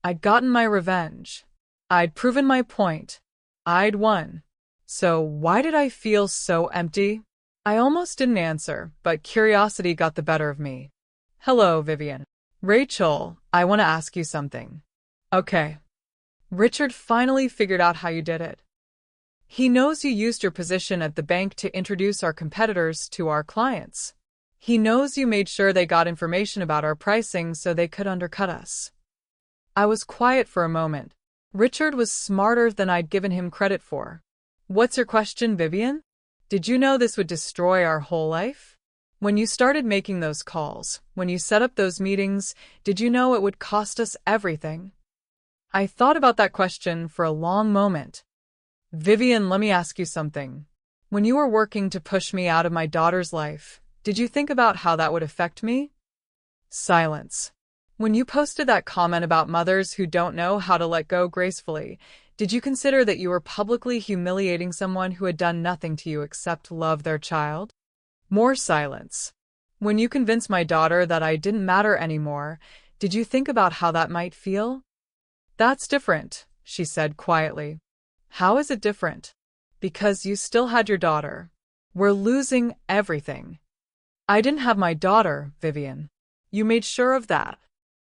I'd gotten my revenge. I'd proven my point. I'd won. So why did I feel so empty? I almost didn't answer, but curiosity got the better of me. Hello, Vivian. Rachel, I want to ask you something. Okay. Richard finally figured out how you did it. He knows you used your position at the bank to introduce our competitors to our clients. He knows you made sure they got information about our pricing so they could undercut us. I was quiet for a moment. Richard was smarter than I'd given him credit for. What's your question, Vivian? Did you know this would destroy our whole life? When you started making those calls, when you set up those meetings, did you know it would cost us everything? I thought about that question for a long moment. Vivian, let me ask you something. When you were working to push me out of my daughter's life, did you think about how that would affect me? Silence. When you posted that comment about mothers who don't know how to let go gracefully, did you consider that you were publicly humiliating someone who had done nothing to you except love their child? More silence. When you convinced my daughter that I didn't matter anymore, did you think about how that might feel? That's different, she said quietly. How is it different? Because you still had your daughter. We're losing everything. I didn't have my daughter, Vivian. You made sure of that.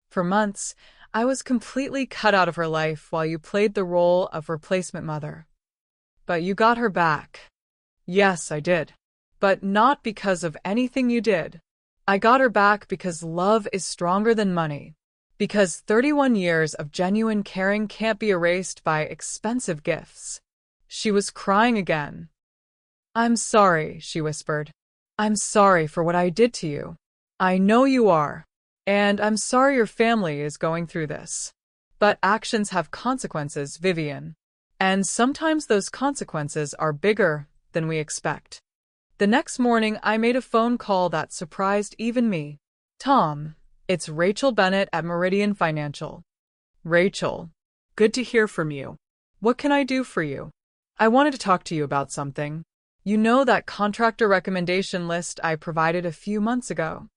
For months, I was completely cut out of her life while you played the role of replacement mother. But you got her back. Yes, I did. But not because of anything you did. I got her back because love is stronger than money. Because 31 years of genuine caring can't be erased by expensive gifts. She was crying again. I'm sorry, she whispered. I'm sorry for what I did to you. I know you are. And I'm sorry your family is going through this. But actions have consequences, Vivian. And sometimes those consequences are bigger than we expect. The next morning, I made a phone call that surprised even me. Tom, it's Rachel Bennett at Meridian Financial. Rachel, Good to hear from you. what can I do for you? I wanted to talk to you about something. You know that contractor recommendation list I provided a few months ago?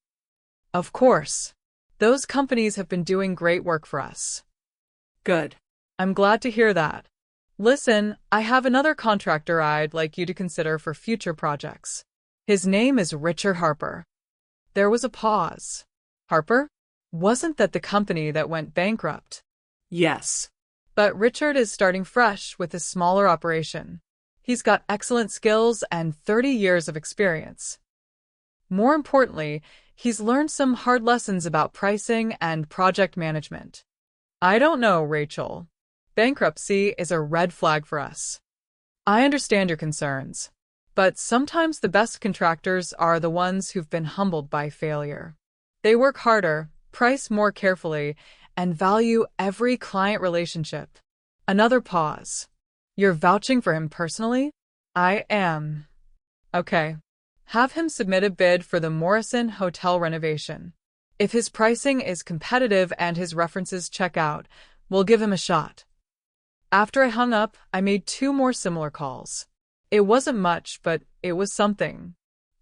Of course. Those companies have been doing great work for us. Good. I'm glad to hear that. Listen, I have another contractor I'd like you to consider for future projects. His name is Richard Harper. There was a pause. Harper? Wasn't that the company that went bankrupt? Yes. But Richard is starting fresh with a smaller operation. He's got excellent skills and 30 years of experience. More importantly, he's learned some hard lessons about pricing and project management. I don't know, Rachel. Bankruptcy is a red flag for us. I understand your concerns, but sometimes the best contractors are the ones who've been humbled by failure. They work harder, price more carefully, and value every client relationship. Another pause. You're vouching for him personally? I am. Okay. Have him submit a bid for the Morrison Hotel renovation. If his pricing is competitive and his references check out, we'll give him a shot. After I hung up, I made 2 more similar calls. It wasn't much, but it was something.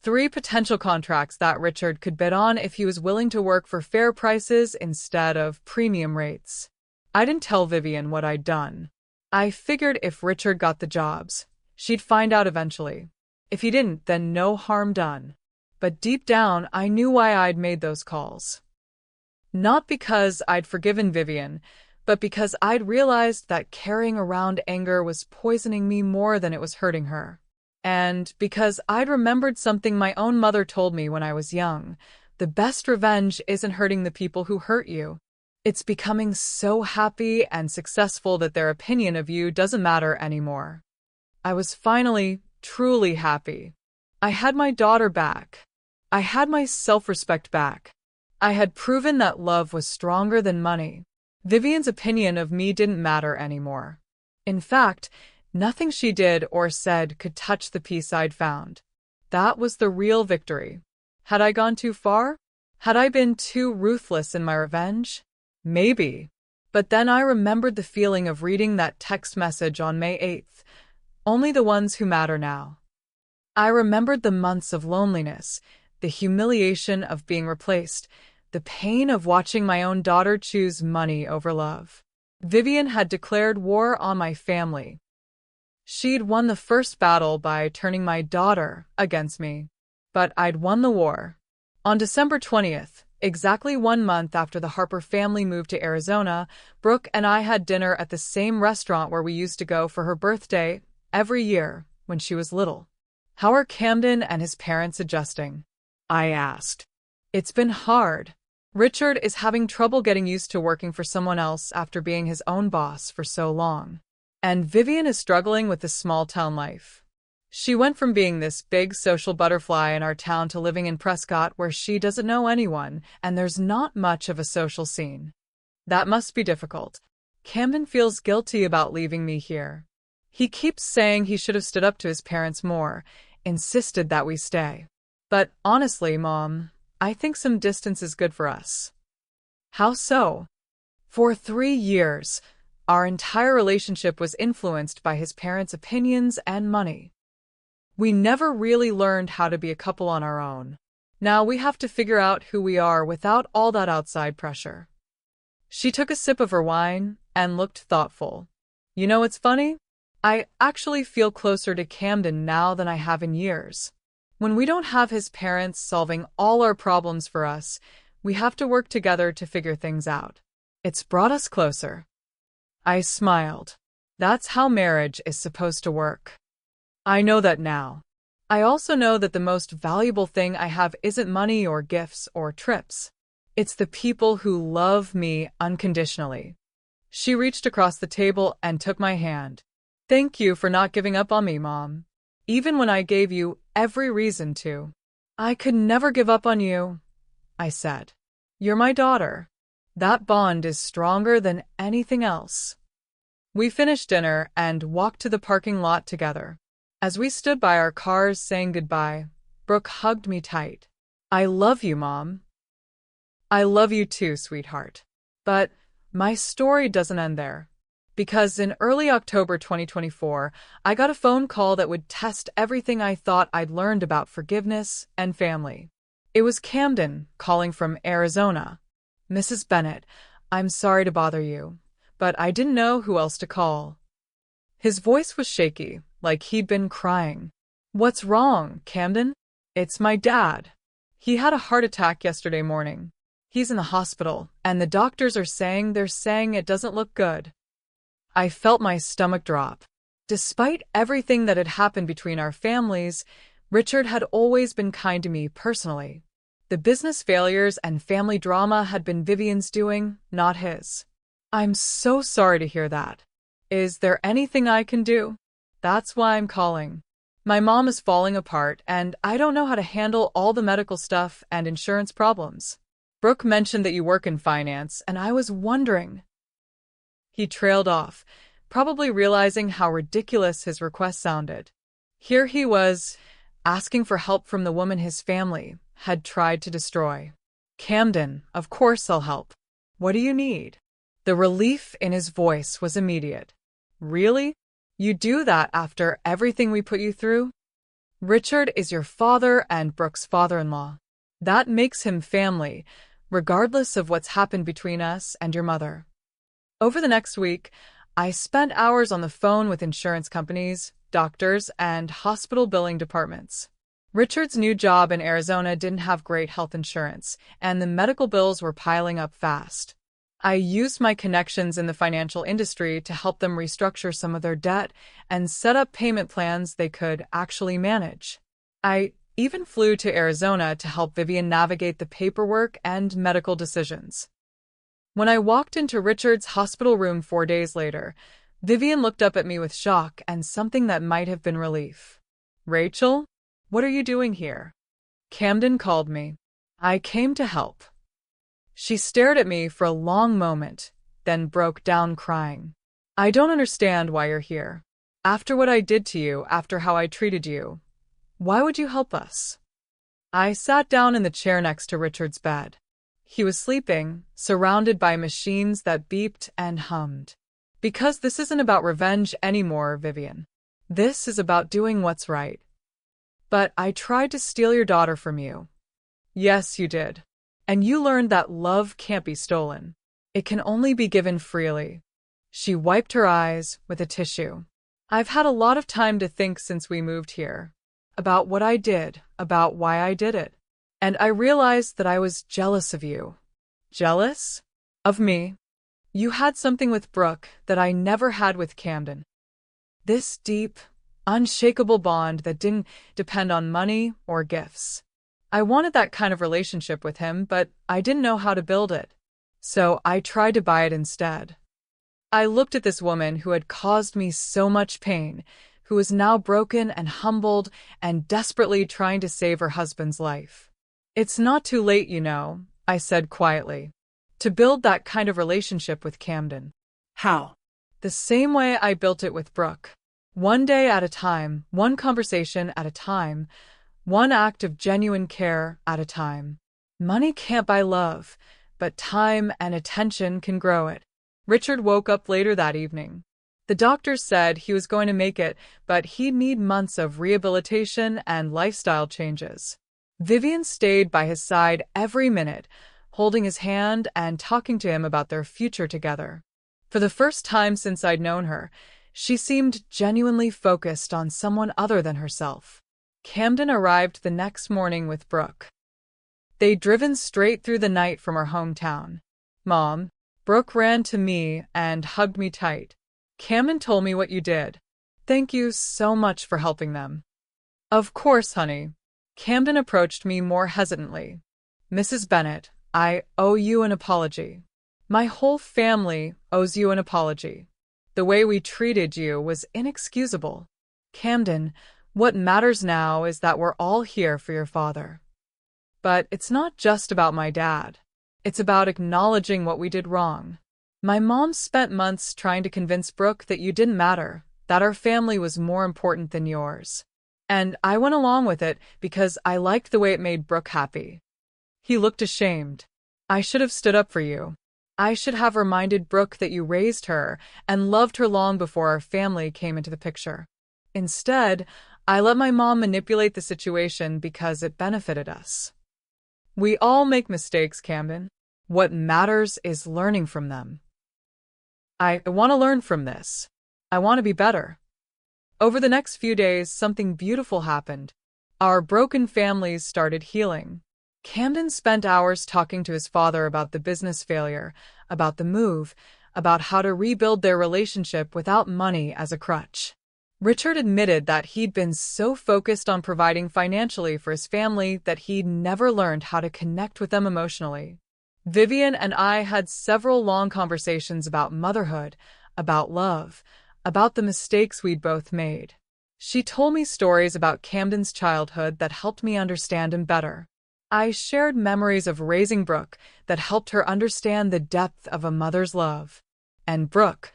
3 potential contracts that Richard could bid on if he was willing to work for fair prices instead of premium rates. I didn't tell Vivian what I'd done. I figured if Richard got the jobs, she'd find out eventually. If he didn't, then no harm done. But deep down, I knew why I'd made those calls. Not because I'd forgiven Vivian, but because I'd realized that carrying around anger was poisoning me more than it was hurting her. And because I'd remembered something my own mother told me when I was young, the best revenge isn't hurting the people who hurt you. It's becoming so happy and successful that their opinion of you doesn't matter anymore. I was finally, truly happy. I had my daughter back. I had my self-respect back. I had proven that love was stronger than money. Vivian's opinion of me didn't matter anymore. In fact, nothing she did or said could touch the peace I'd found. That was the real victory. Had I gone too far? Had I been too ruthless in my revenge? Maybe. But then I remembered the feeling of reading that text message on May 8th. Only the ones who matter now. I remembered the months of loneliness, the humiliation of being replaced, the pain of watching my own daughter choose money over love. Vivian had declared war on my family. She'd won the first battle by turning my daughter against me. But I'd won the war. On December 20th, exactly 1 month after the Harper family moved to Arizona, Brooke and I had dinner at the same restaurant where we used to go for her birthday every year when she was little. How are Camden and his parents adjusting? I asked. It's been hard. Richard is having trouble getting used to working for someone else after being his own boss for so long. And Vivian is struggling with the small-town life. She went from being this big social butterfly in our town to living in Prescott where she doesn't know anyone and there's not much of a social scene. That must be difficult. Camden feels guilty about leaving me here. He keeps saying he should have stood up to his parents more, insisted that we stay. But honestly, Mom, I think some distance is good for us. How so? For 3 years, our entire relationship was influenced by his parents' opinions and money. We never really learned how to be a couple on our own. Now we have to figure out who we are without all that outside pressure. She took a sip of her wine and looked thoughtful. You know what's funny? I actually feel closer to Camden now than I have in years. When we don't have his parents solving all our problems for us, we have to work together to figure things out. It's brought us closer. I smiled. That's how marriage is supposed to work. I know that now. I also know that the most valuable thing I have isn't money or gifts or trips. It's the people who love me unconditionally. She reached across the table and took my hand. Thank you for not giving up on me, Mom. Even when I gave you every reason to. I could never give up on you, I said. You're my daughter. That bond is stronger than anything else. We finished dinner and walked to the parking lot together. As we stood by our cars saying goodbye, Brooke hugged me tight. I love you, Mom. I love you too, sweetheart. But my story doesn't end there. Because in early October 2024, I got a phone call that would test everything I thought I'd learned about forgiveness and family. It was Camden calling from Arizona. Mrs. Bennett, I'm sorry to bother you, but I didn't know who else to call. His voice was shaky, like he'd been crying. What's wrong, Camden? It's my dad. He had a heart attack yesterday morning. He's in the hospital, and the doctors are saying it doesn't look good. I felt my stomach drop. Despite everything that had happened between our families, Richard had always been kind to me personally. The business failures and family drama had been Vivian's doing, not his. I'm so sorry to hear that. Is there anything I can do? That's why I'm calling. My mom is falling apart, and I don't know how to handle all the medical stuff and insurance problems. Brooke mentioned that you work in finance, and I was wondering. He trailed off, probably realizing how ridiculous his request sounded. Here he was, asking for help from the woman his family had tried to destroy. Camden, of course I'll help. What do you need? The relief in his voice was immediate. Really? You do that after everything we put you through? Richard is your father and Brooke's father-in-law. That makes him family, regardless of what's happened between us and your mother. Over the next week, I spent hours on the phone with insurance companies, doctors, and hospital billing departments. Richard's new job in Arizona didn't have great health insurance, and the medical bills were piling up fast. I used my connections in the financial industry to help them restructure some of their debt and set up payment plans they could actually manage. I even flew to Arizona to help Vivian navigate the paperwork and medical decisions. When I walked into Richard's hospital room 4 days later, Vivian looked up at me with shock and something that might have been relief. Rachel, what are you doing here? Camden called me. I came to help. She stared at me for a long moment, then broke down crying. I don't understand why you're here. After what I did to you, after how I treated you, why would you help us? I sat down in the chair next to Richard's bed. He was sleeping, surrounded by machines that beeped and hummed. Because this isn't about revenge anymore, Vivian. This is about doing what's right. But I tried to steal your daughter from you. Yes, you did. And you learned that love can't be stolen. It can only be given freely. She wiped her eyes with a tissue. I've had a lot of time to think since we moved here. About what I did, about why I did it. And I realized that I was jealous of you. Jealous? Of me? You had something with Brooke that I never had with Camden. This deep, unshakable bond that didn't depend on money or gifts. I wanted that kind of relationship with him, but I didn't know how to build it. So I tried to buy it instead. I looked at this woman who had caused me so much pain, who was now broken and humbled and desperately trying to save her husband's life. It's not too late, you know, I said quietly, to build that kind of relationship with Camden. How? The same way I built it with Brooke. One day at a time, one conversation at a time, one act of genuine care at a time. Money can't buy love, but time and attention can grow it. Richard woke up later that evening. The doctors said he was going to make it, but he'd need months of rehabilitation and lifestyle changes. Vivian stayed by his side every minute, holding his hand and talking to him about their future together. For the first time since I'd known her, she seemed genuinely focused on someone other than herself. Camden arrived the next morning with Brooke. They'd driven straight through the night from her hometown. Mom, Brooke ran to me and hugged me tight. Camden told me what you did. Thank you so much for helping them. Of course, honey. Camden approached me more hesitantly. Mrs. Bennet, I owe you an apology. My whole family owes you an apology. The way we treated you was inexcusable. Camden, what matters now is that we're all here for your father. But it's not just about my dad. It's about acknowledging what we did wrong. My mom spent months trying to convince Brooke that you didn't matter, that our family was more important than yours. And I went along with it because I liked the way it made Brooke happy. He looked ashamed. I should have stood up for you. I should have reminded Brooke that you raised her and loved her long before our family came into the picture. Instead, I let my mom manipulate the situation because it benefited us. We all make mistakes, Camden. What matters is learning from them. I want to learn from this. I want to be better. Over the next few days, something beautiful happened. Our broken families started healing. Camden spent hours talking to his father about the business failure, about the move, about how to rebuild their relationship without money as a crutch. Richard admitted that he'd been so focused on providing financially for his family that he'd never learned how to connect with them emotionally. Vivian and I had several long conversations about motherhood, about love, about the mistakes we'd both made. She told me stories about Camden's childhood that helped me understand him better. I shared memories of raising Brooke that helped her understand the depth of a mother's love. And Brooke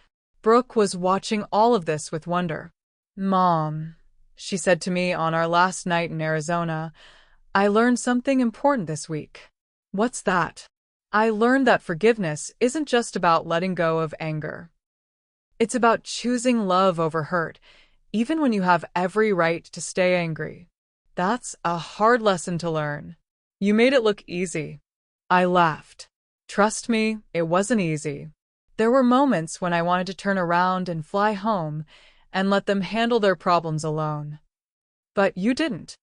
was watching all of this with wonder. Mom, she said to me on our last night in Arizona, I learned something important this week. What's that? I learned that forgiveness isn't just about letting go of anger. It's about choosing love over hurt, even when you have every right to stay angry. That's a hard lesson to learn. You made it look easy. I laughed. Trust me, it wasn't easy. There were moments when I wanted to turn around and fly home and let them handle their problems alone. But you didn't.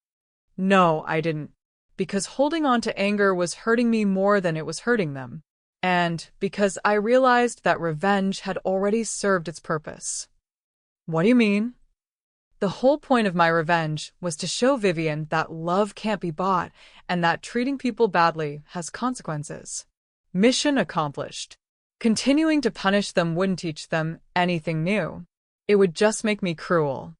No, I didn't. Because holding on to anger was hurting me more than it was hurting them. And because I realized that revenge had already served its purpose. What do you mean? The whole point of my revenge was to show Vivian that love can't be bought and that treating people badly has consequences. Mission accomplished. Continuing to punish them wouldn't teach them anything new. It would just make me cruel.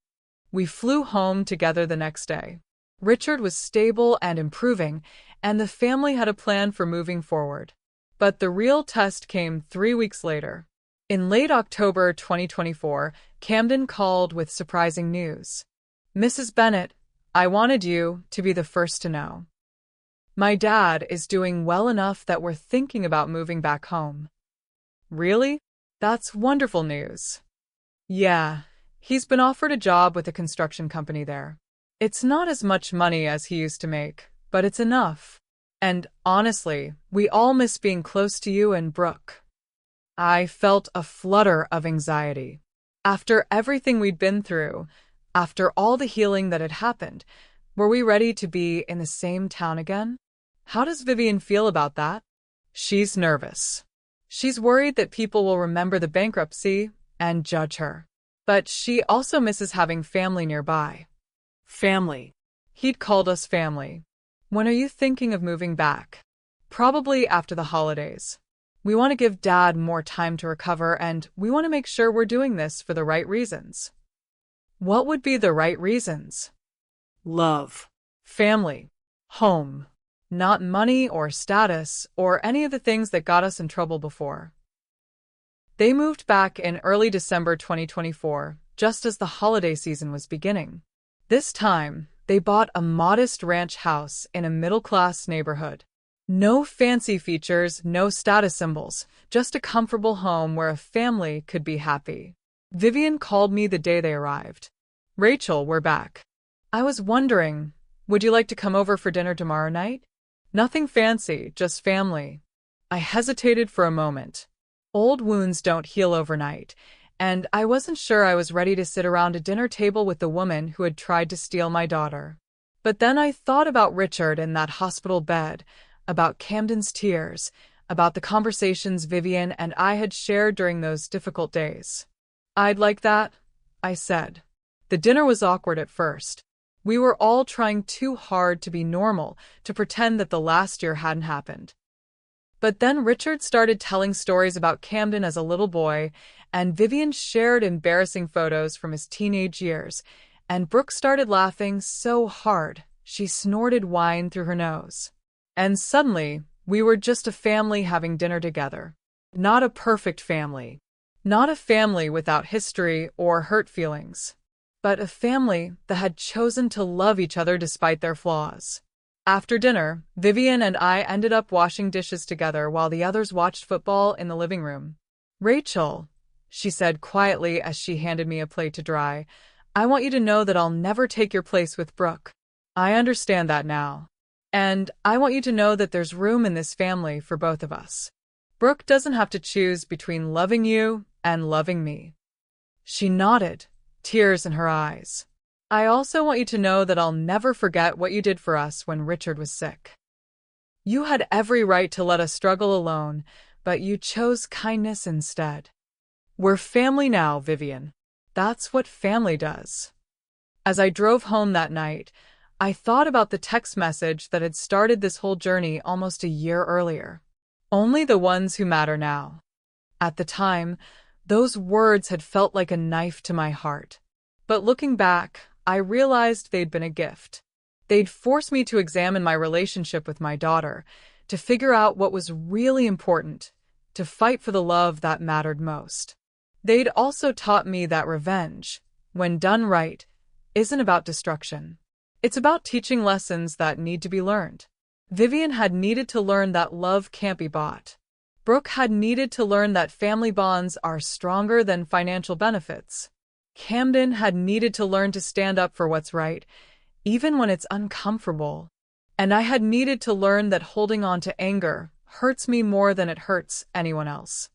We flew home together the next day. Richard was stable and improving, and the family had a plan for moving forward. But the real test came 3 weeks later. In late October 2024, Camden called with surprising news. Mrs. Bennet, I wanted you to be the first to know. My dad is doing well enough that we're thinking about moving back home. Really? That's wonderful news. Yeah, he's been offered a job with a construction company there. It's not as much money as he used to make, but it's enough. And honestly, we all miss being close to you and Brooke. I felt a flutter of anxiety. After everything we'd been through, after all the healing that had happened, were we ready to be in the same town again? How does Vivian feel about that? She's nervous. She's worried that people will remember the bankruptcy and judge her. But she also misses having family nearby. Family. He'd called us family. When are you thinking of moving back? Probably after the holidays. We want to give Dad more time to recover, and we want to make sure we're doing this for the right reasons. What would be the right reasons? Love. Family. Home. Not money or status or any of the things that got us in trouble before. They moved back in early December 2024, just as the holiday season was beginning. This time, they bought a modest ranch house in a middle-class neighborhood. No fancy features, no status symbols, just a comfortable home where a family could be happy. Vivian called me the day they arrived. Rachel, we're back. I was wondering, would you like to come over for dinner tomorrow night? Nothing fancy, just family. I hesitated for a moment. Old wounds don't heal overnight, and I wasn't sure I was ready to sit around a dinner table with the woman who had tried to steal my daughter. But then I thought about Richard in that hospital bed, about Camden's tears, about the conversations Vivian and I had shared during those difficult days. I'd like that, I said. The dinner was awkward at first. We were all trying too hard to be normal, to pretend that the last year hadn't happened. But then Richard started telling stories about Camden as a little boy, and Vivian shared embarrassing photos from his teenage years, and Brooke started laughing so hard she snorted wine through her nose. And suddenly, we were just a family having dinner together. Not a perfect family. Not a family without history or hurt feelings. But a family that had chosen to love each other despite their flaws. After dinner, Vivian and I ended up washing dishes together while the others watched football in the living room. "Rachel," she said quietly as she handed me a plate to dry, "I want you to know that I'll never take your place with Brooke. I understand that now. And I want you to know that there's room in this family for both of us. Brooke doesn't have to choose between loving you and loving me." She nodded, tears in her eyes. "I also want you to know that I'll never forget what you did for us when Richard was sick. You had every right to let us struggle alone, but you chose kindness instead. We're family now, Vivian. That's what family does." As I drove home that night, I thought about the text message that had started this whole journey almost a year earlier. "Only the ones who matter now." At the time, those words had felt like a knife to my heart. But looking back, I realized they'd been a gift. They'd forced me to examine my relationship with my daughter, to figure out what was really important, to fight for the love that mattered most. They'd also taught me that revenge, when done right, isn't about destruction. It's about teaching lessons that need to be learned. Vivian had needed to learn that love can't be bought. Brooke had needed to learn that family bonds are stronger than financial benefits. Camden had needed to learn to stand up for what's right, even when it's uncomfortable. And I had needed to learn that holding on to anger hurts me more than it hurts anyone else.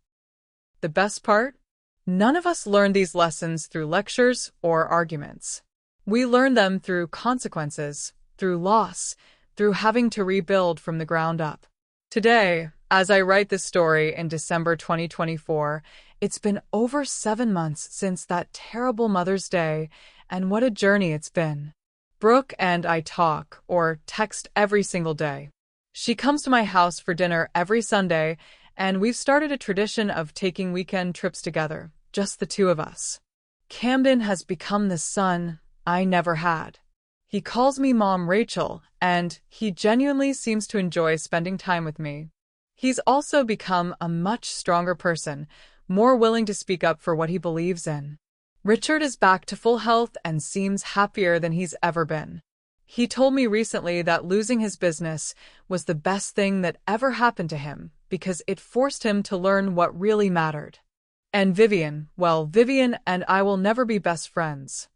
The best part? None of us learned these lessons through lectures or arguments. We learned them through consequences, through loss, through having to rebuild from the ground up. Today, as I write this story in December 2024, it's been over 7 months since that terrible Mother's Day, and what a journey it's been. Brooke and I talk or text every single day. She comes to my house for dinner every Sunday, and we've started a tradition of taking weekend trips together, just the two of us. Camden has become the son I never had. He calls me Mom Rachel, and he genuinely seems to enjoy spending time with me. He's also become a much stronger person, more willing to speak up for what he believes in. Richard is back to full health and seems happier than he's ever been. He told me recently that losing his business was the best thing that ever happened to him because it forced him to learn what really mattered. And Vivian, well, Vivian and I will never be best friends.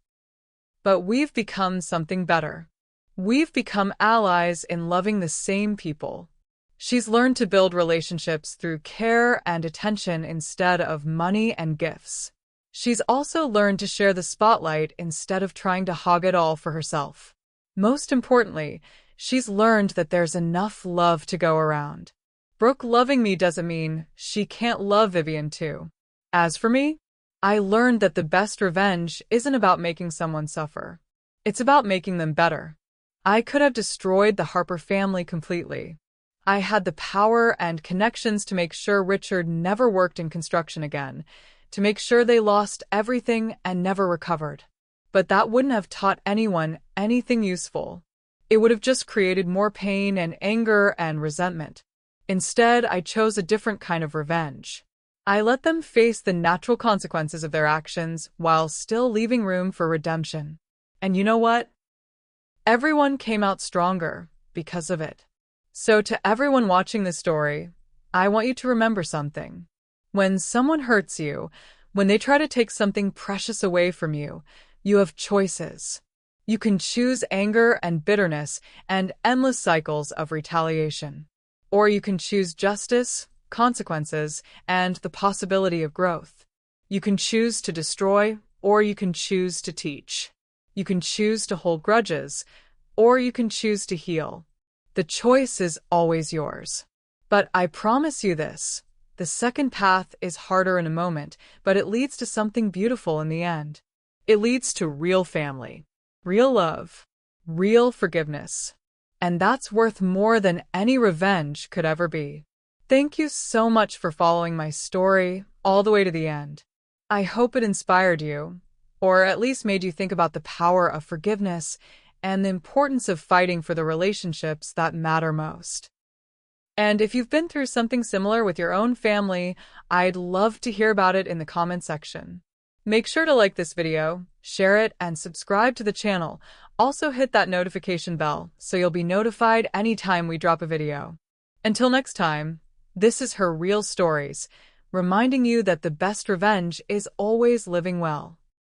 But we've become something better. We've become allies in loving the same people. She's learned to build relationships through care and attention instead of money and gifts. She's also learned to share the spotlight instead of trying to hog it all for herself. Most importantly, she's learned that there's enough love to go around. Brooke loving me doesn't mean she can't love Vivian too. As for me, I learned that the best revenge isn't about making someone suffer. It's about making them better. I could have destroyed the Harper family completely. I had the power and connections to make sure Richard never worked in construction again, to make sure they lost everything and never recovered. But that wouldn't have taught anyone anything useful. It would have just created more pain and anger and resentment. Instead, I chose a different kind of revenge. I let them face the natural consequences of their actions while still leaving room for redemption. And you know what? Everyone came out stronger because of it. So to everyone watching this story, I want you to remember something. When someone hurts you, when they try to take something precious away from you, you have choices. You can choose anger and bitterness and endless cycles of retaliation. Or you can choose justice, consequences, and the possibility of growth. You can choose to destroy, or you can choose to teach. You can choose to hold grudges, or you can choose to heal. The choice is always yours. But I promise you this, the second path is harder in a moment, but it leads to something beautiful in the end. It leads to real family, real love, real forgiveness. And that's worth more than any revenge could ever be. Thank you so much for following my story all the way to the end. I hope it inspired you, or at least made you think about the power of forgiveness and the importance of fighting for the relationships that matter most. And if you've been through something similar with your own family, I'd love to hear about it in the comment section. Make sure to like this video, share it, and subscribe to the channel. Also hit that notification bell so you'll be notified anytime we drop a video. Until next time, this is Her Real Stories, reminding you that the best revenge is always living well.